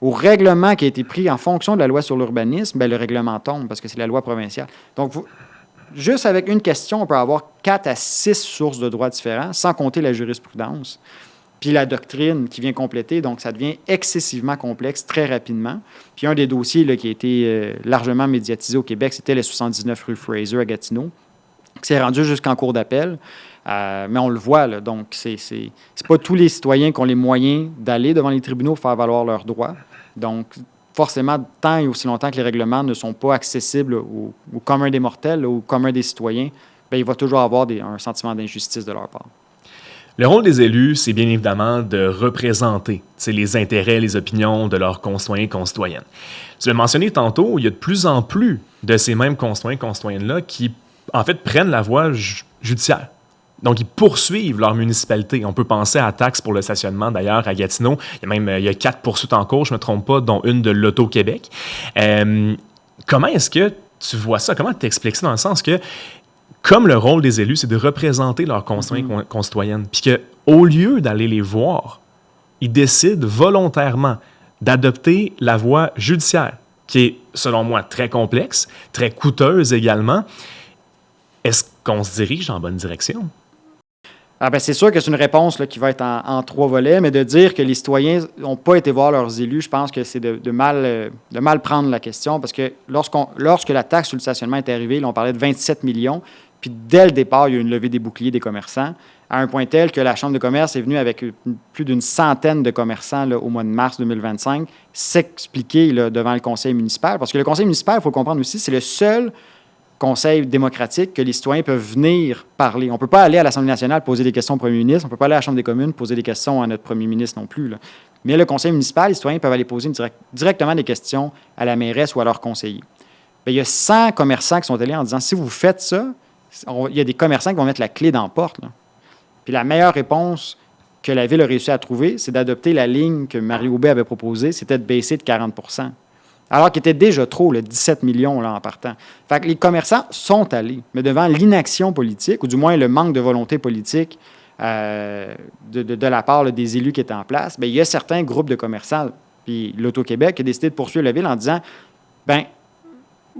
au règlement qui a été pris en fonction de la loi sur l'urbanisme, bien, le règlement tombe, parce que c'est la loi provinciale. Donc, juste avec une question, on peut avoir 4 à 6 sources de droits différents, sans compter la jurisprudence. Puis la doctrine qui vient compléter, donc ça devient excessivement complexe très rapidement. Puis un des dossiers là, qui a été largement médiatisé au Québec, c'était les 79 rue Fraser à Gatineau, qui s'est rendu jusqu'en cour d'appel. Mais on le voit, là, donc c'est pas tous les citoyens qui ont les moyens d'aller devant les tribunaux pour faire valoir leurs droits. Donc, forcément, tant et aussi longtemps que les règlements ne sont pas accessibles au commun des mortels, au commun des citoyens, bien, il va toujours avoir un sentiment d'injustice de leur part. Le rôle des élus, c'est bien évidemment de représenter les intérêts, les opinions de leurs concitoyens et concitoyennes. Tu l'as mentionné tantôt, il y a de plus en plus de ces mêmes concitoyens et concitoyennes-là qui, en fait, prennent la voie judiciaire. Donc, ils poursuivent leur municipalité. On peut penser à la taxe pour le stationnement, d'ailleurs, à Gatineau. Il y a 4 poursuites en cours, je ne me trompe pas, dont une de l'Auto-Québec. Comment est-ce que tu vois ça? Comment tu expliques ça dans le sens que comme le rôle des élus, c'est de représenter leurs concitoyens et concitoyennes, puis qu'au lieu d'aller les voir, ils décident volontairement d'adopter la voie judiciaire, qui est, selon moi, très complexe, très coûteuse également. Est-ce qu'on se dirige dans la bonne direction? Ah ben c'est sûr que c'est une réponse là, qui va être en 3 volets, mais de dire que les citoyens n'ont pas été voir leurs élus, je pense que c'est de mal prendre la question, parce que lorsque la taxe sur le stationnement est arrivée, là, on parlait de 27 millions, puis dès le départ, il y a eu une levée des boucliers des commerçants, à un point tel que la Chambre de commerce est venue avec plus d'une centaine de commerçants là, au mois de mars 2025 s'expliquer là, devant le conseil municipal, parce que le conseil municipal, il faut comprendre aussi, c'est le seul conseil démocratique que les citoyens peuvent venir parler. On ne peut pas aller à l'Assemblée nationale poser des questions au premier ministre, on ne peut pas aller à la Chambre des communes poser des questions à notre premier ministre non plus. Là. Mais le conseil municipal, les citoyens peuvent aller poser directement des questions à la mairesse ou à leurs conseillers. Bien, il y a 100 commerçants qui sont allés en disant, si vous faites ça, il y a des commerçants qui vont mettre la clé dans la porte. Là. Puis la meilleure réponse que la Ville a réussi à trouver, c'est d'adopter la ligne que Mario Aubé avait proposée, c'était de baisser de 40 %. Alors qu'il était déjà trop, le 17 millions là, en partant. Fait que les commerçants sont allés, mais devant l'inaction politique, ou du moins le manque de volonté politique de la part là, des élus qui étaient en place, bien, il y a certains groupes de commerçants, puis l'Auto-Québec a décidé de poursuivre la Ville en disant, bien,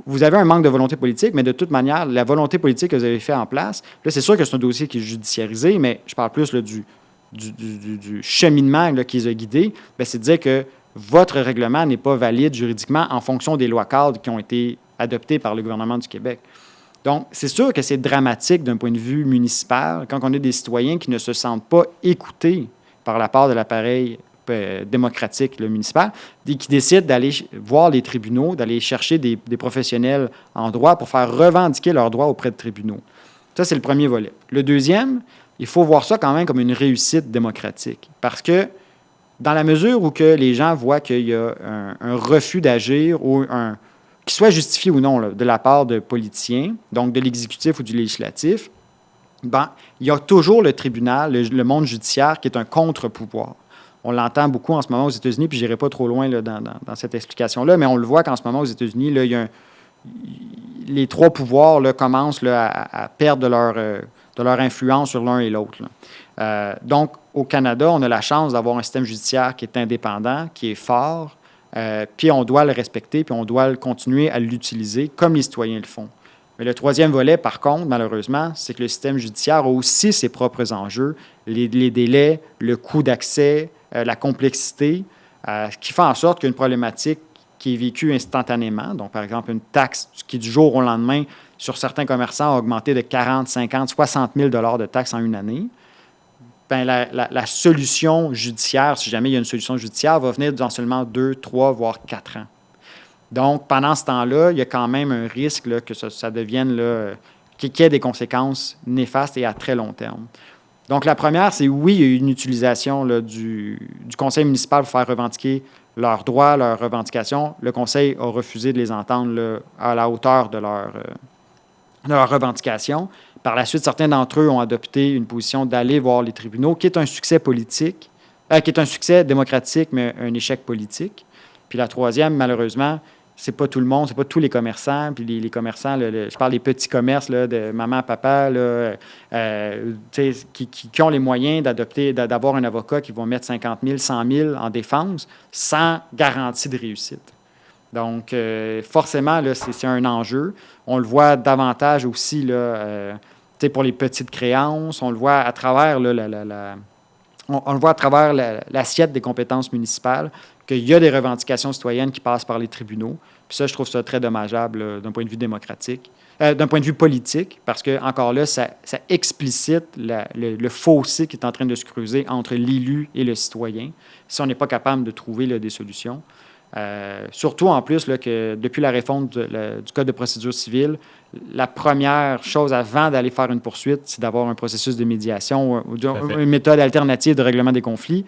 vous avez un manque de volonté politique, mais de toute manière, la volonté politique que vous avez fait en place, là, c'est sûr que c'est un dossier qui est judiciarisé, mais je parle plus là, du cheminement là, qui les a guidés, bien, c'est de dire que votre règlement n'est pas valide juridiquement en fonction des lois cadres qui ont été adoptées par le gouvernement du Québec. Donc, c'est sûr que c'est dramatique d'un point de vue municipal quand on a des citoyens qui ne se sentent pas écoutés par la part de l'appareil démocratique le municipal, et qui décident d'aller voir les tribunaux, d'aller chercher des professionnels en droit pour faire revendiquer leurs droits auprès de tribunaux. Ça, c'est le premier volet. Le deuxième, il faut voir ça quand même comme une réussite démocratique, parce que dans la mesure où que les gens voient qu'il y a un refus d'agir, ou qu'il soit justifié ou non là, de la part de politiciens, donc de l'exécutif ou du législatif, ben, il y a toujours le tribunal, le monde judiciaire qui est un contre-pouvoir. On l'entend beaucoup en ce moment aux États-Unis, puis je n'irai pas trop loin là, dans cette explication-là, mais on le voit qu'en ce moment aux États-Unis, là, les 3 pouvoirs là, commencent là, à perdre de leur influence sur l'un et l'autre. Donc, au Canada, on a la chance d'avoir un système judiciaire qui est indépendant, qui est fort, puis on doit le respecter, puis on doit continuer à l'utiliser comme les citoyens le font. Mais le troisième volet, par contre, malheureusement, c'est que le système judiciaire a aussi ses propres enjeux, les délais, le coût d'accès, la complexité, ce qui fait en sorte qu'une problématique qui est vécue instantanément, donc par exemple une taxe qui du jour au lendemain sur certains commerçants a augmenté de 40, 50, 60 000 $ de taxes en une année, bien, la solution judiciaire, si jamais il y a une solution judiciaire, va venir dans seulement 2, 3, voire 4 ans. Donc, pendant ce temps-là, il y a quand même un risque là, que ça devienne, qu'il y ait des conséquences néfastes et à très long terme. Donc, la première, c'est oui, il y a eu une utilisation là, du conseil municipal pour faire revendiquer leurs droits, leurs revendications. Le conseil a refusé de les entendre là, à la hauteur de leurs revendications. Par la suite, certains d'entre eux ont adopté une position d'aller voir les tribunaux, qui est un succès politique, qui est un succès démocratique, mais un échec politique. Puis la troisième, malheureusement, c'est pas tout le monde, c'est pas tous les commerçants. Puis les commerçants, je parle des petits commerces là, de maman, papa, là, qui ont les moyens d'avoir un avocat qui va mettre 50 000, 100 000 en défense sans garantie de réussite. Donc, forcément, là, c'est un enjeu. On le voit davantage aussi là, pour les petites créances. On le voit à travers là, on le voit à travers l'assiette des compétences municipales, qu'il y a des revendications citoyennes qui passent par les tribunaux. Puis ça, je trouve ça très dommageable là, d'un point de vue démocratique, d'un point de vue politique, parce que encore là, ça explicite le fossé qui est en train de se creuser entre l'élu et le citoyen, si on n'est pas capable de trouver là, des solutions. Surtout en plus là, que depuis la réforme du Code de procédure civile, la première chose avant d'aller faire une poursuite, c'est d'avoir un processus de médiation ou une méthode alternative de règlement des conflits.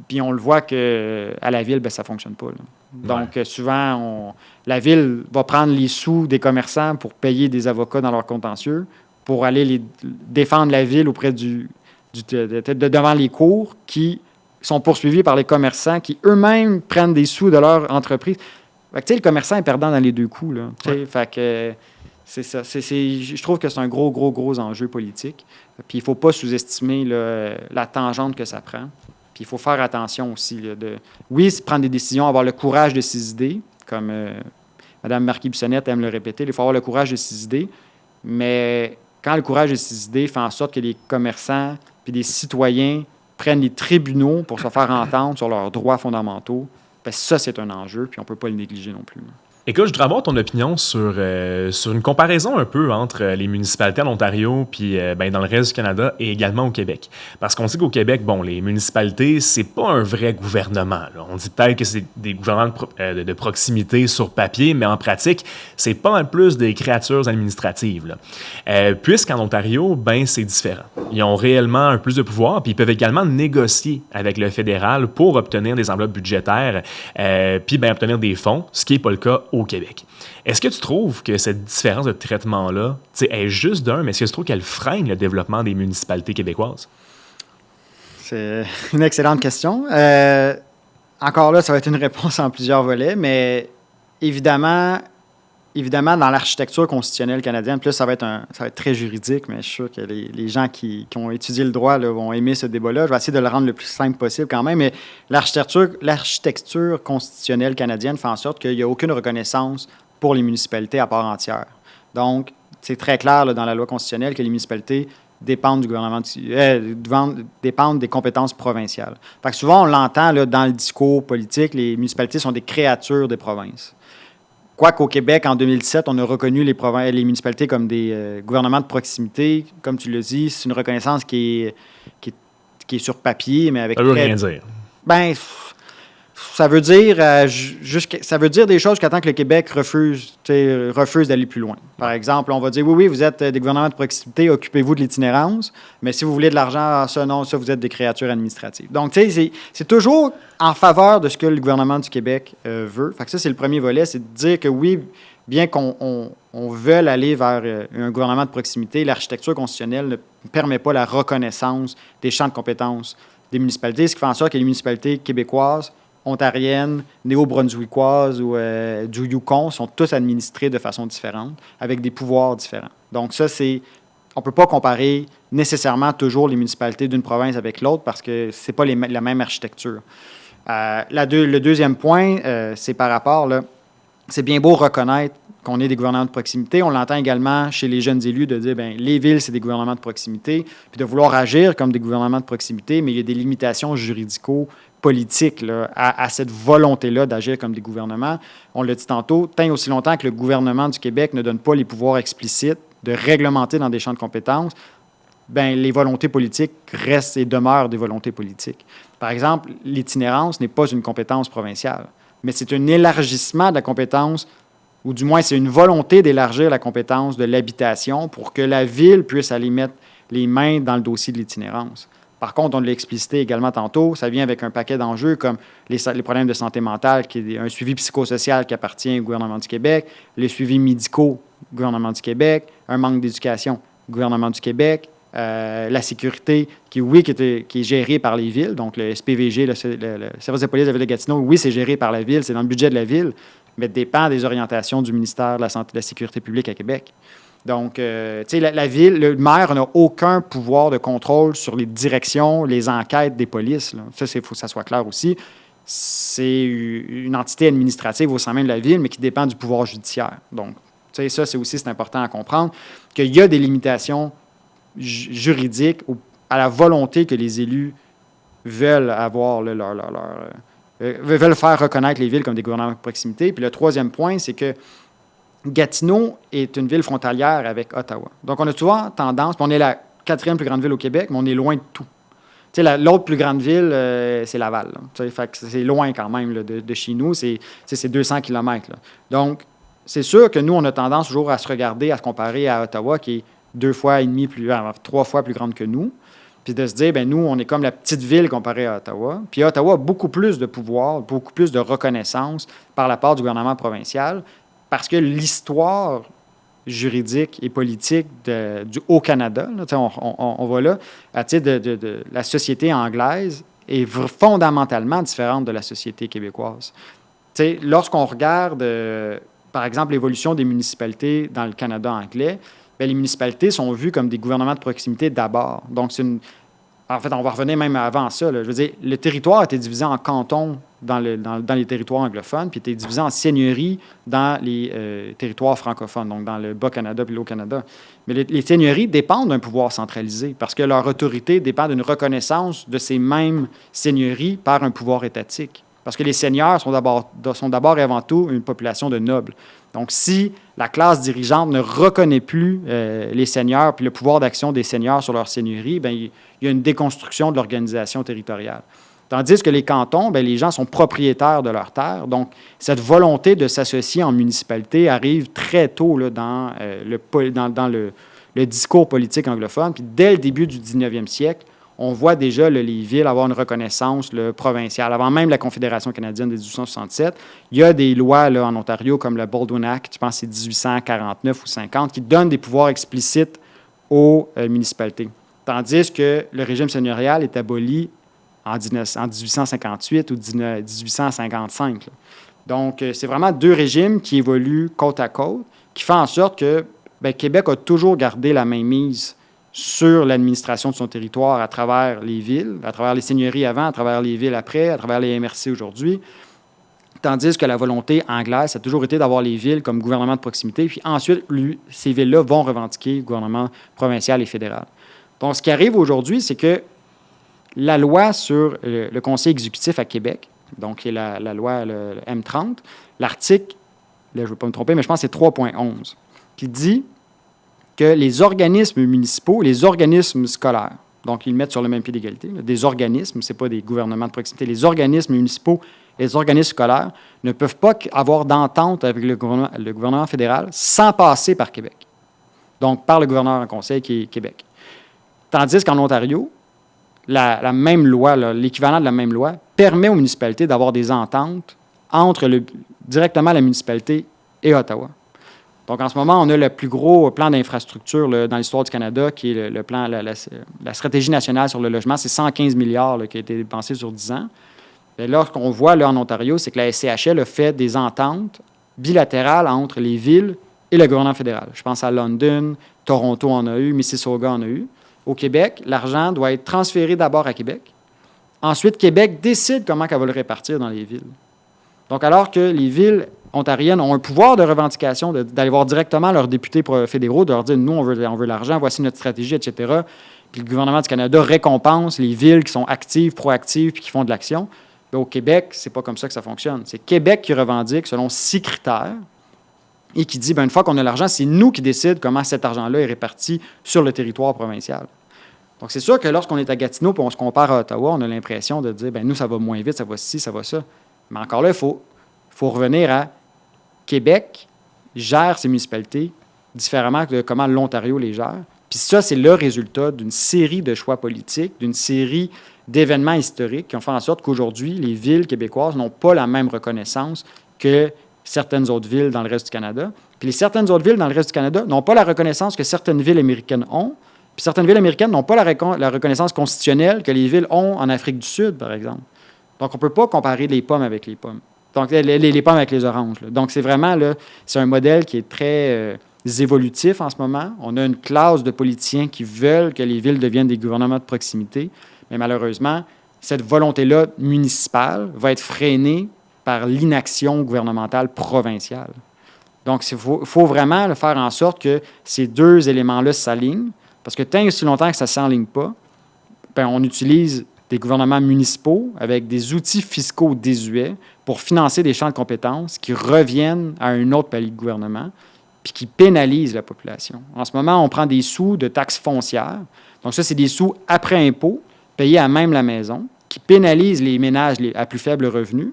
Puis on le voit qu'à la ville, ça ne fonctionne pas. Là. Donc, souvent, la ville va prendre les sous des commerçants pour payer des avocats dans leur contentieux, pour aller défendre la ville auprès devant les cours qui sont poursuivis par les commerçants qui eux-mêmes prennent des sous de leur entreprise. Fait que, le commerçant est perdant dans les deux coups. Là, fait que, c'est ça. Je trouve que c'est un gros enjeu politique. Puis il ne faut pas sous-estimer là, la tangente que ça prend. Puis il faut faire attention aussi. Là, prendre des décisions, avoir le courage de ses idées, comme Mme Marquis-Bissonnette aime le répéter. Il faut avoir le courage de ses idées, mais quand le courage de ses idées fait en sorte que les commerçants puis les citoyens prennent les tribunaux pour se faire entendre sur leurs droits fondamentaux, ça, c'est un enjeu, puis on ne peut pas le négliger non plus. Écoute, je voudrais avoir ton opinion sur une comparaison un peu entre les municipalités en Ontario puis dans le reste du Canada et également au Québec. Parce qu'on sait qu'au Québec, les municipalités, c'est pas un vrai gouvernement. Là. On dit peut-être que c'est des gouvernements de proximité sur papier, mais en pratique, c'est pas mal plus des créatures administratives. Puisqu'en Ontario, c'est différent. Ils ont réellement un plus de pouvoir, puis ils peuvent également négocier avec le fédéral pour obtenir des enveloppes budgétaires, puis obtenir des fonds, ce qui n'est pas le cas au Québec. Est-ce que tu trouves que cette différence de traitement-là est juste d'un, mais est-ce que tu trouves qu'elle freine le développement des municipalités québécoises? C'est une excellente question. Encore là, ça va être une réponse en plusieurs volets, mais évidemment, dans l'architecture constitutionnelle canadienne, plus ça va être très juridique, mais je suis sûr que les gens qui ont étudié le droit là, vont aimer ce débat-là. Je vais essayer de le rendre le plus simple possible quand même, mais l'architecture constitutionnelle canadienne fait en sorte qu'il n'y a aucune reconnaissance pour les municipalités à part entière. Donc, c'est très clair là, dans la loi constitutionnelle que les municipalités dépendent du gouvernement, dépendent des compétences provinciales. Fait que souvent, on l'entend là, dans le discours politique, les municipalités sont des créatures des provinces. Quoiqu'au Québec, en 2007, on a reconnu les municipalités comme des gouvernements de proximité. Comme tu le dis, c'est une reconnaissance qui est sur papier, mais avec... Ça veut rien dire. Ça veut dire ça veut dire des choses jusqu'à temps que le Québec refuse d'aller plus loin. Par exemple, on va dire, oui, vous êtes des gouvernements de proximité, occupez-vous de l'itinérance, mais si vous voulez de l'argent, ça, vous êtes des créatures administratives. Donc, c'est toujours en faveur de ce que le gouvernement du Québec veut. Fait que ça, c'est le premier volet, c'est de dire que oui, bien qu'on veuille aller vers un gouvernement de proximité, l'architecture constitutionnelle ne permet pas la reconnaissance des champs de compétences des municipalités, ce qui fait en sorte que les municipalités québécoises, ontariennes, néo-brunswickoises ou du Yukon sont tous administrés de façon différente, avec des pouvoirs différents. Donc ça, on ne peut pas comparer nécessairement toujours les municipalités d'une province avec l'autre parce que ce n'est pas la même architecture. Le deuxième point, c'est par rapport, là, c'est bien beau reconnaître qu'on est des gouvernements de proximité. On l'entend également chez les jeunes élus de dire, les villes, c'est des gouvernements de proximité, puis de vouloir agir comme des gouvernements de proximité, mais il y a des limitations juridico-politiques là, à cette volonté-là d'agir comme des gouvernements. On l'a dit tantôt, tant et aussi longtemps que le gouvernement du Québec ne donne pas les pouvoirs explicites de réglementer dans des champs de compétences, les volontés politiques restent et demeurent des volontés politiques. Par exemple, l'itinérance n'est pas une compétence provinciale, mais c'est un élargissement de la compétence, ou du moins c'est une volonté d'élargir la compétence de l'habitation pour que la ville puisse aller mettre les mains dans le dossier de l'itinérance. Par contre, on l'a explicité également tantôt, ça vient avec un paquet d'enjeux comme les problèmes de santé mentale, qui est un suivi psychosocial qui appartient au gouvernement du Québec, les suivis médicaux au gouvernement du Québec, un manque d'éducation. gouvernement du Québec, la sécurité, qui est gérée par les villes, donc le SPVG, le service de police de la ville de Gatineau, oui, c'est géré par la ville, c'est dans le budget de la ville, mais dépend des orientations du ministère de la Santé et de la Sécurité publique à Québec. Donc, tu sais, la ville, le maire n'a aucun pouvoir de contrôle sur les directions, les enquêtes des polices, là. Ça, il faut que ça soit clair aussi. C'est une entité administrative au sein même de la ville, mais qui dépend du pouvoir judiciaire. Donc, tu sais, ça, c'est important à comprendre, qu'il y a des limitations juridiques à la volonté que les élus veulent avoir, veulent faire reconnaître les villes comme des gouvernements de proximité. Puis le troisième point, c'est que Gatineau est une ville frontalière avec Ottawa. Donc, on a souvent tendance, puis on est la 4e plus grande ville au Québec, mais on est loin de tout. Tu sais, l'autre plus grande ville, c'est Laval. Tu sais, fait que c'est loin quand même là, de chez nous, c'est 200 km. Là. Donc, c'est sûr que nous, on a tendance toujours à se regarder, à se comparer à Ottawa, qui est 3 fois plus grande que nous, puis de se dire, bien, nous, on est comme la petite ville comparée à Ottawa. Puis Ottawa a beaucoup plus de pouvoir, beaucoup plus de reconnaissance par la part du gouvernement provincial, parce que l'histoire juridique et politique du Haut-Canada, là, on va là, à titre de la société anglaise est fondamentalement différente de la société québécoise. T'sais, lorsqu'on regarde, par exemple, l'évolution des municipalités dans le Canada anglais, bien, les municipalités sont vues comme des gouvernements de proximité d'abord. Donc, en fait, on va revenir même avant ça. Là. Je veux dire, le territoire a été divisé en cantons dans les territoires anglophones, puis a été divisé en seigneuries dans les territoires francophones, donc dans le Bas-Canada puis l'Haut-Canada. Mais les seigneuries dépendent d'un pouvoir centralisé parce que leur autorité dépend d'une reconnaissance de ces mêmes seigneuries par un pouvoir étatique. Parce que les seigneurs sont d'abord et avant tout une population de nobles. Donc, si la classe dirigeante ne reconnaît plus les seigneurs puis le pouvoir d'action des seigneurs sur leur seigneurie, bien, il y a une déconstruction de l'organisation territoriale. Tandis que les cantons, bien, les gens sont propriétaires de leurs terres. Donc, cette volonté de s'associer en municipalité arrive très tôt là, dans le discours politique anglophone. Puis, dès le début du 19e siècle, on voit déjà les villes avoir une reconnaissance provinciale. Avant même la Confédération canadienne de 1867, il y a des lois là, en Ontario, comme le Baldwin Act, je pense que c'est 1849 ou 50, qui donnent des pouvoirs explicites aux municipalités. Tandis que le régime seigneurial est aboli en 1858 ou 1855. Là. Donc, c'est vraiment deux régimes qui évoluent côte à côte, qui font en sorte que bien, Québec a toujours gardé la mainmise sur l'administration de son territoire à travers les villes, à travers les seigneuries avant, à travers les villes après, à travers les MRC aujourd'hui, tandis que la volonté anglaise, ça a toujours été d'avoir les villes comme gouvernement de proximité, puis ensuite, ces villes-là vont revendiquer le gouvernement provincial et fédéral. Donc, ce qui arrive aujourd'hui, c'est que la loi sur le conseil exécutif à Québec, donc qui est la loi le M30, l'article, là, je ne veux pas me tromper, mais je pense que c'est 3.11, qui dit que les organismes municipaux, les organismes scolaires, donc ils le mettent sur le même pied d'égalité, des organismes, ce n'est pas des gouvernements de proximité, les organismes municipaux et les organismes scolaires ne peuvent pas avoir d'entente avec le gouvernement fédéral sans passer par Québec, donc par le gouverneur en conseil qui est Québec. Tandis qu'en Ontario, la même loi, l'équivalent de la même loi, permet aux municipalités d'avoir des ententes entre directement la municipalité et Ottawa. Donc, en ce moment, on a le plus gros plan d'infrastructure dans l'histoire du Canada, qui est le plan, la stratégie nationale sur le logement. C'est 115 milliards qui a été dépensé sur 10 ans. Et là, ce qu'on voit là, en Ontario, c'est que la SCHL a fait des ententes bilatérales entre les villes et le gouvernement fédéral. Je pense à London, Toronto en a eu, Mississauga en a eu. Au Québec, l'argent doit être transféré d'abord à Québec. Ensuite, Québec décide comment elle va le répartir dans les villes. Donc, alors que les villes ontariennes ont un pouvoir de revendication d'aller voir directement leurs députés fédéraux, de leur dire « Nous, on veut l'argent, voici notre stratégie, etc. » Puis le gouvernement du Canada récompense les villes qui sont actives, proactives, puis qui font de l'action. Bien, au Québec, c'est pas comme ça que ça fonctionne. C'est Québec qui revendique selon 6 critères et qui dit, bien, une fois qu'on a l'argent, c'est nous qui décidons comment cet argent-là est réparti sur le territoire provincial. Donc, c'est sûr que lorsqu'on est à Gatineau et on se compare à Ottawa, on a l'impression de dire, bien, nous, ça va moins vite, ça va ci, ça va ça. Mais encore là, il faut revenir à Québec gère ses municipalités différemment de comment l'Ontario les gère. Puis ça, c'est le résultat d'une série de choix politiques, d'une série d'événements historiques qui ont fait en sorte qu'aujourd'hui, les villes québécoises n'ont pas la même reconnaissance que certaines autres villes dans le reste du Canada. Puis les certaines autres villes dans le reste du Canada n'ont pas la reconnaissance que certaines villes américaines ont. Puis certaines villes américaines n'ont pas la reconnaissance constitutionnelle que les villes ont en Afrique du Sud, par exemple. Donc, on ne peut pas comparer les pommes avec les pommes. Donc, les pommes avec les oranges. Là. Donc, c'est vraiment, là, c'est un modèle qui est très évolutif en ce moment. On a une classe de politiciens qui veulent que les villes deviennent des gouvernements de proximité. Mais malheureusement, cette volonté-là municipale va être freinée par l'inaction gouvernementale provinciale. Donc, il faut vraiment là, faire en sorte que ces deux éléments-là s'alignent, parce que tant et aussi longtemps que ça ne s'enligne pas, bien, on utilise des gouvernements municipaux avec des outils fiscaux désuets pour financer des champs de compétences qui reviennent à un autre palier de gouvernement puis qui pénalisent la population. En ce moment, on prend des sous de taxes foncières. Donc ça, c'est des sous après impôt, payés à même la maison, qui pénalisent les ménages à plus faible revenu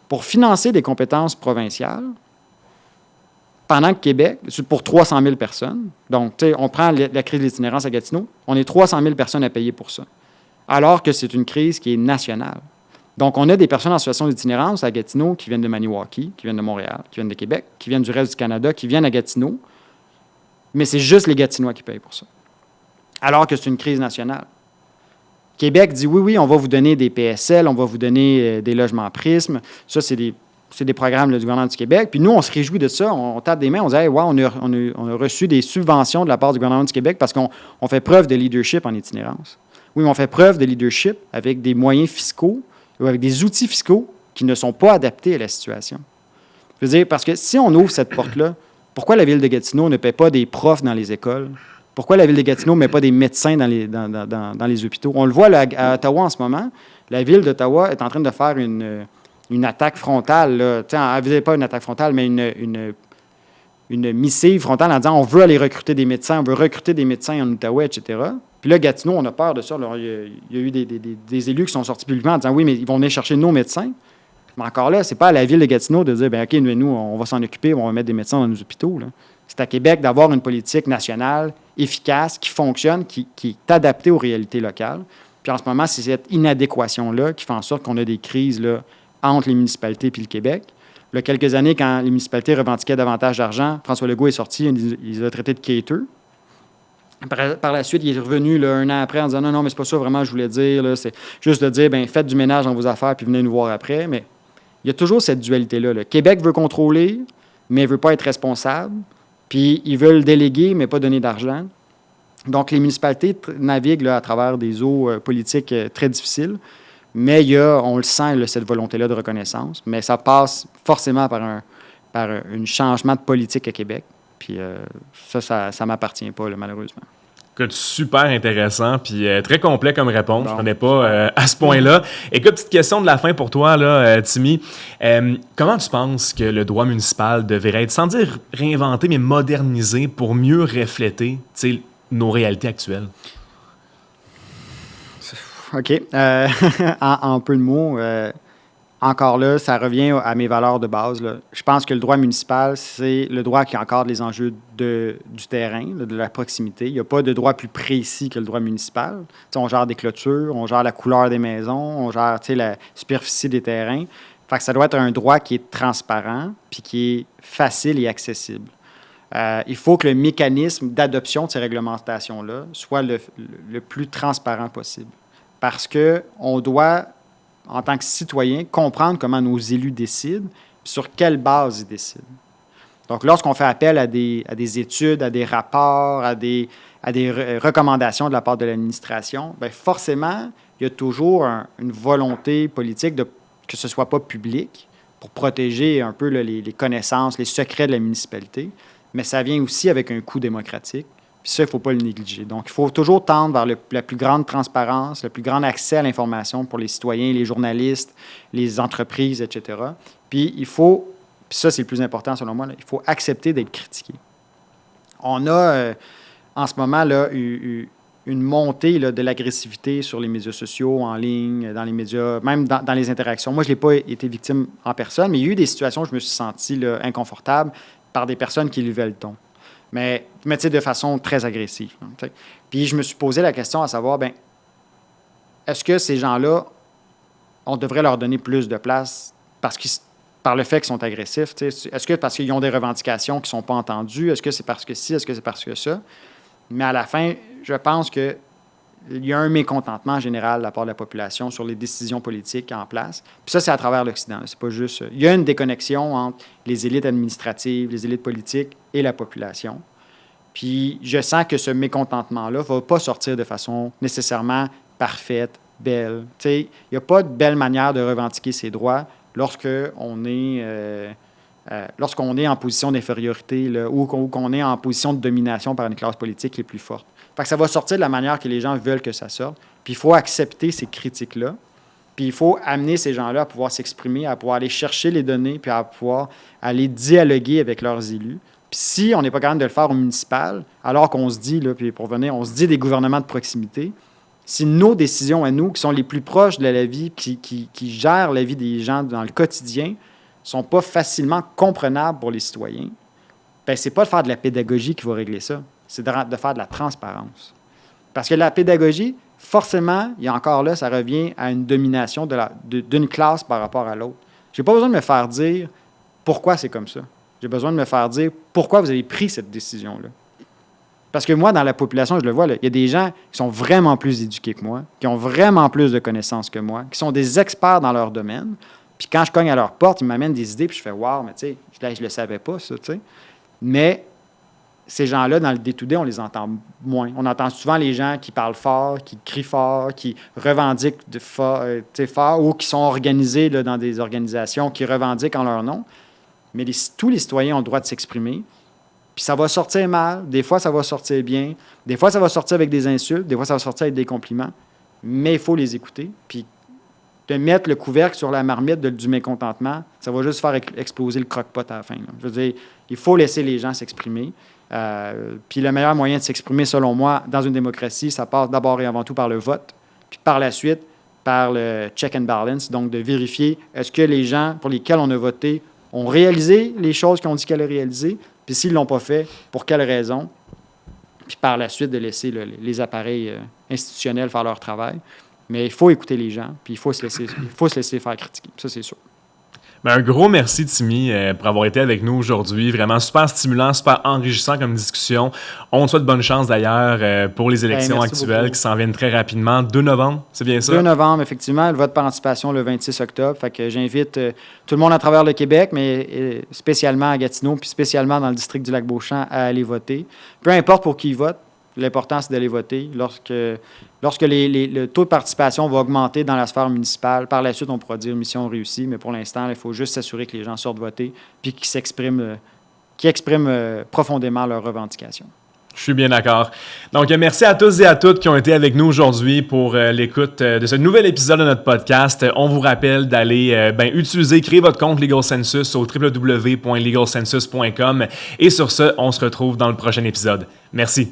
pour financer des compétences provinciales, pendant que Québec, pour 300 000 personnes, donc on prend la crise de l'itinérance à Gatineau, on est 300 000 personnes à payer pour ça, alors que c'est une crise qui est nationale. Donc, on a des personnes en situation d'itinérance à Gatineau qui viennent de Maniwaki, qui viennent de Montréal, qui viennent de Québec, qui viennent du reste du Canada, qui viennent à Gatineau, mais c'est juste les Gatinois qui payent pour ça, alors que c'est une crise nationale. Québec dit oui, on va vous donner des PSL, on va vous donner des logements Prisme. Ça, c'est des programmes là, du gouvernement du Québec. Puis nous, on se réjouit de ça. On tape des mains, on dit hey, wow, on a reçu des subventions de la part du gouvernement du Québec parce qu'on fait preuve de leadership en itinérance. Oui, mais on fait preuve de leadership avec des moyens fiscaux ou avec des outils fiscaux qui ne sont pas adaptés à la situation. Je veux dire, parce que si on ouvre cette porte-là, pourquoi la Ville de Gatineau ne paie pas des profs dans les écoles? Pourquoi la Ville de Gatineau ne met pas des médecins dans les hôpitaux? On le voit là, à Ottawa en ce moment. La Ville d'Ottawa est en train de faire une attaque frontale. Là. Pas une attaque frontale, mais une missive frontale en disant on veut aller recruter des médecins, on veut recruter des médecins en Outaouais, etc. Puis là, Gatineau, on a peur de ça. Alors, il y a eu des élus qui sont sortis publiquement en disant oui, mais ils vont venir chercher nos médecins. Mais encore là, ce n'est pas à la Ville de Gatineau de dire bien, OK, nous, on va s'en occuper, on va mettre des médecins dans nos hôpitaux. Là. C'est à Québec d'avoir une politique nationale efficace, qui fonctionne, qui est adaptée aux réalités locales. Puis en ce moment, c'est cette inadéquation-là qui fait en sorte qu'on a des crises là, entre les municipalités et le Québec. Il y a quelques années, quand les municipalités revendiquaient davantage d'argent, François Legault est sorti, il les a traités de cater. Par la suite, il est revenu là, un an après en disant non, mais c'est pas ça vraiment je voulais dire. Là, c'est juste de dire bien, faites du ménage dans vos affaires puis venez nous voir après. Mais il y a toujours cette dualité-là. Là. Québec veut contrôler, mais ne veut pas être responsable. Puis ils veulent déléguer, mais pas donner d'argent. Donc, les municipalités naviguent là, à travers des eaux politiques très difficiles. Mais il y a, on le sent, là, cette volonté-là de reconnaissance. Mais ça passe forcément par un changement de politique à Québec. Puis ça ne m'appartient pas, là, malheureusement. Écoute, super intéressant, puis très complet comme réponse. Bon. Je ne connais pas à ce point-là. Écoute, petite question de la fin pour toi, là, Timmy. Comment tu penses que le droit municipal devrait être, sans dire réinventé, mais modernisé pour mieux refléter nos réalités actuelles? OK. En peu de mots, encore là, ça revient à mes valeurs de base. Là. Je pense que le droit municipal, c'est le droit qui encadre les enjeux du terrain, là, de la proximité. Il n'y a pas de droit plus précis que le droit municipal. T'sais, on gère des clôtures, on gère la couleur des maisons, on gère la superficie des terrains. Fait que ça doit être un droit qui est transparent puis qui est facile et accessible. Il faut que le mécanisme d'adoption de ces réglementations-là soit le plus transparent possible. Parce qu'on doit, en tant que citoyen, comprendre comment nos élus décident, puis sur quelle base ils décident. Donc, lorsqu'on fait appel à des études, à des rapports, à des recommandations de la part de l'administration, bien forcément, il y a toujours une volonté politique que ce ne soit pas public pour protéger un peu là, les connaissances, les secrets de la municipalité, mais ça vient aussi avec un coût démocratique. Puis ça, il ne faut pas le négliger. Donc, il faut toujours tendre vers la plus grande transparence, le plus grand accès à l'information pour les citoyens, les journalistes, les entreprises, etc. Puis il faut, puis ça, c'est le plus important selon moi, là, il faut accepter d'être critiqué. On a, en ce moment, là, une montée là, de l'agressivité sur les médias sociaux, en ligne, dans les médias, même dans les interactions. Moi, je n'ai pas été victime en personne, mais il y a eu des situations où je me suis senti là, inconfortable par des personnes qui élevaient le ton. Mais de façon très agressive. Hein, puis je me suis posé la question à savoir, bien, est-ce que ces gens-là, on devrait leur donner plus de place parce qu'ils par le fait qu'ils sont agressifs. Est-ce que parce qu'ils ont des revendications qui ne sont pas entendues? Est-ce que c'est parce que ci? Est-ce que c'est parce que ça? Mais à la fin, je pense qu'il y a un mécontentement général de la part de la population sur les décisions politiques en place. Puis ça, c'est à travers l'Occident. C'est pas juste... Il y a une déconnexion entre les élites administratives, les élites politiques et la population. Puis je sens que ce mécontentement-là ne va pas sortir de façon nécessairement parfaite, belle. Il n'y a pas de belle manière de revendiquer ses droits lorsqu'on est en position d'infériorité là, ou qu'on est en position de domination par une classe politique les plus forte. Fait que ça va sortir de la manière que les gens veulent que ça sorte. Puis il faut accepter ces critiques-là. Puis il faut amener ces gens-là à pouvoir s'exprimer, à pouvoir aller chercher les données, puis à pouvoir aller dialoguer avec leurs élus. Puis si on n'est pas capable de le faire au municipal, alors qu'on se dit, là, puis pour venir, on se dit des gouvernements de proximité, si nos décisions à nous, qui sont les plus proches de la vie, qui gèrent la vie des gens dans le quotidien, ne sont pas facilement comprenables pour les citoyens, bien, ce n'est pas de faire de la pédagogie qui va régler ça, c'est de faire de la transparence. Parce que la pédagogie, forcément, il y a encore là, ça revient à une domination d'une classe par rapport à l'autre. Je n'ai pas besoin de me faire dire pourquoi c'est comme ça. J'ai besoin de me faire dire pourquoi vous avez pris cette décision-là. Parce que moi, dans la population, je le vois, il y a des gens qui sont vraiment plus éduqués que moi, qui ont vraiment plus de connaissances que moi, qui sont des experts dans leur domaine. Puis quand je cogne à leur porte, ils m'amènent des idées, puis je fais « Wow, mais tu sais, je ne le savais pas, ça, tu sais. » Mais ces gens-là, dans le day-to-day, on les entend moins. On entend souvent les gens qui parlent fort, qui crient fort, qui revendiquent fort ou qui sont organisés là, dans des organisations qui revendiquent en leur nom. Mais tous les citoyens ont le droit de s'exprimer. Puis ça va sortir mal. Des fois, ça va sortir bien. Des fois, ça va sortir avec des insultes. Des fois, ça va sortir avec des compliments. Mais il faut les écouter. Puis de mettre le couvercle sur la marmite du mécontentement, ça va juste faire exploser le croque-pot à la fin. Là. Je veux dire, il faut laisser les gens s'exprimer. Puis le meilleur moyen de s'exprimer, selon moi, dans une démocratie, ça passe d'abord et avant tout par le vote. Puis par la suite, par le check and balance. Donc, de vérifier est-ce que les gens pour lesquels on a voté ont réalisé les choses qu'ils ont dit qu'elles allaient réaliser. Puis s'ils ne l'ont pas fait, pour quelles raisons? Puis par la suite, de laisser les appareils institutionnels faire leur travail. Mais il faut écouter les gens, puis il faut se laisser faire critiquer. Ça, c'est sûr. Bien, un gros merci, Timmy, pour avoir été avec nous aujourd'hui. Vraiment super stimulant, super enrichissant comme discussion. On te souhaite bonne chance d'ailleurs pour les élections actuelles beaucoup. Qui s'en viennent très rapidement. 2 novembre, c'est bien ça? 2 novembre, effectivement. Le vote par anticipation le 26 octobre. Fait que j'invite tout le monde à travers le Québec, mais spécialement à Gatineau, puis spécialement dans le district du Lac-Beauchamp, à aller voter. Peu importe pour qui ils votent, l'important, c'est d'aller voter. Lorsque le taux de participation va augmenter dans la sphère municipale, par la suite, on pourra dire mission réussie, mais pour l'instant, il faut juste s'assurer que les gens sortent voter puis qu'ils expriment profondément leurs revendications. Je suis bien d'accord. Donc, merci à tous et à toutes qui ont été avec nous aujourd'hui pour l'écoute de ce nouvel épisode de notre podcast. On vous rappelle d'aller créer votre compte Legal Census au www.legalcensus.com. Et sur ce, on se retrouve dans le prochain épisode. Merci.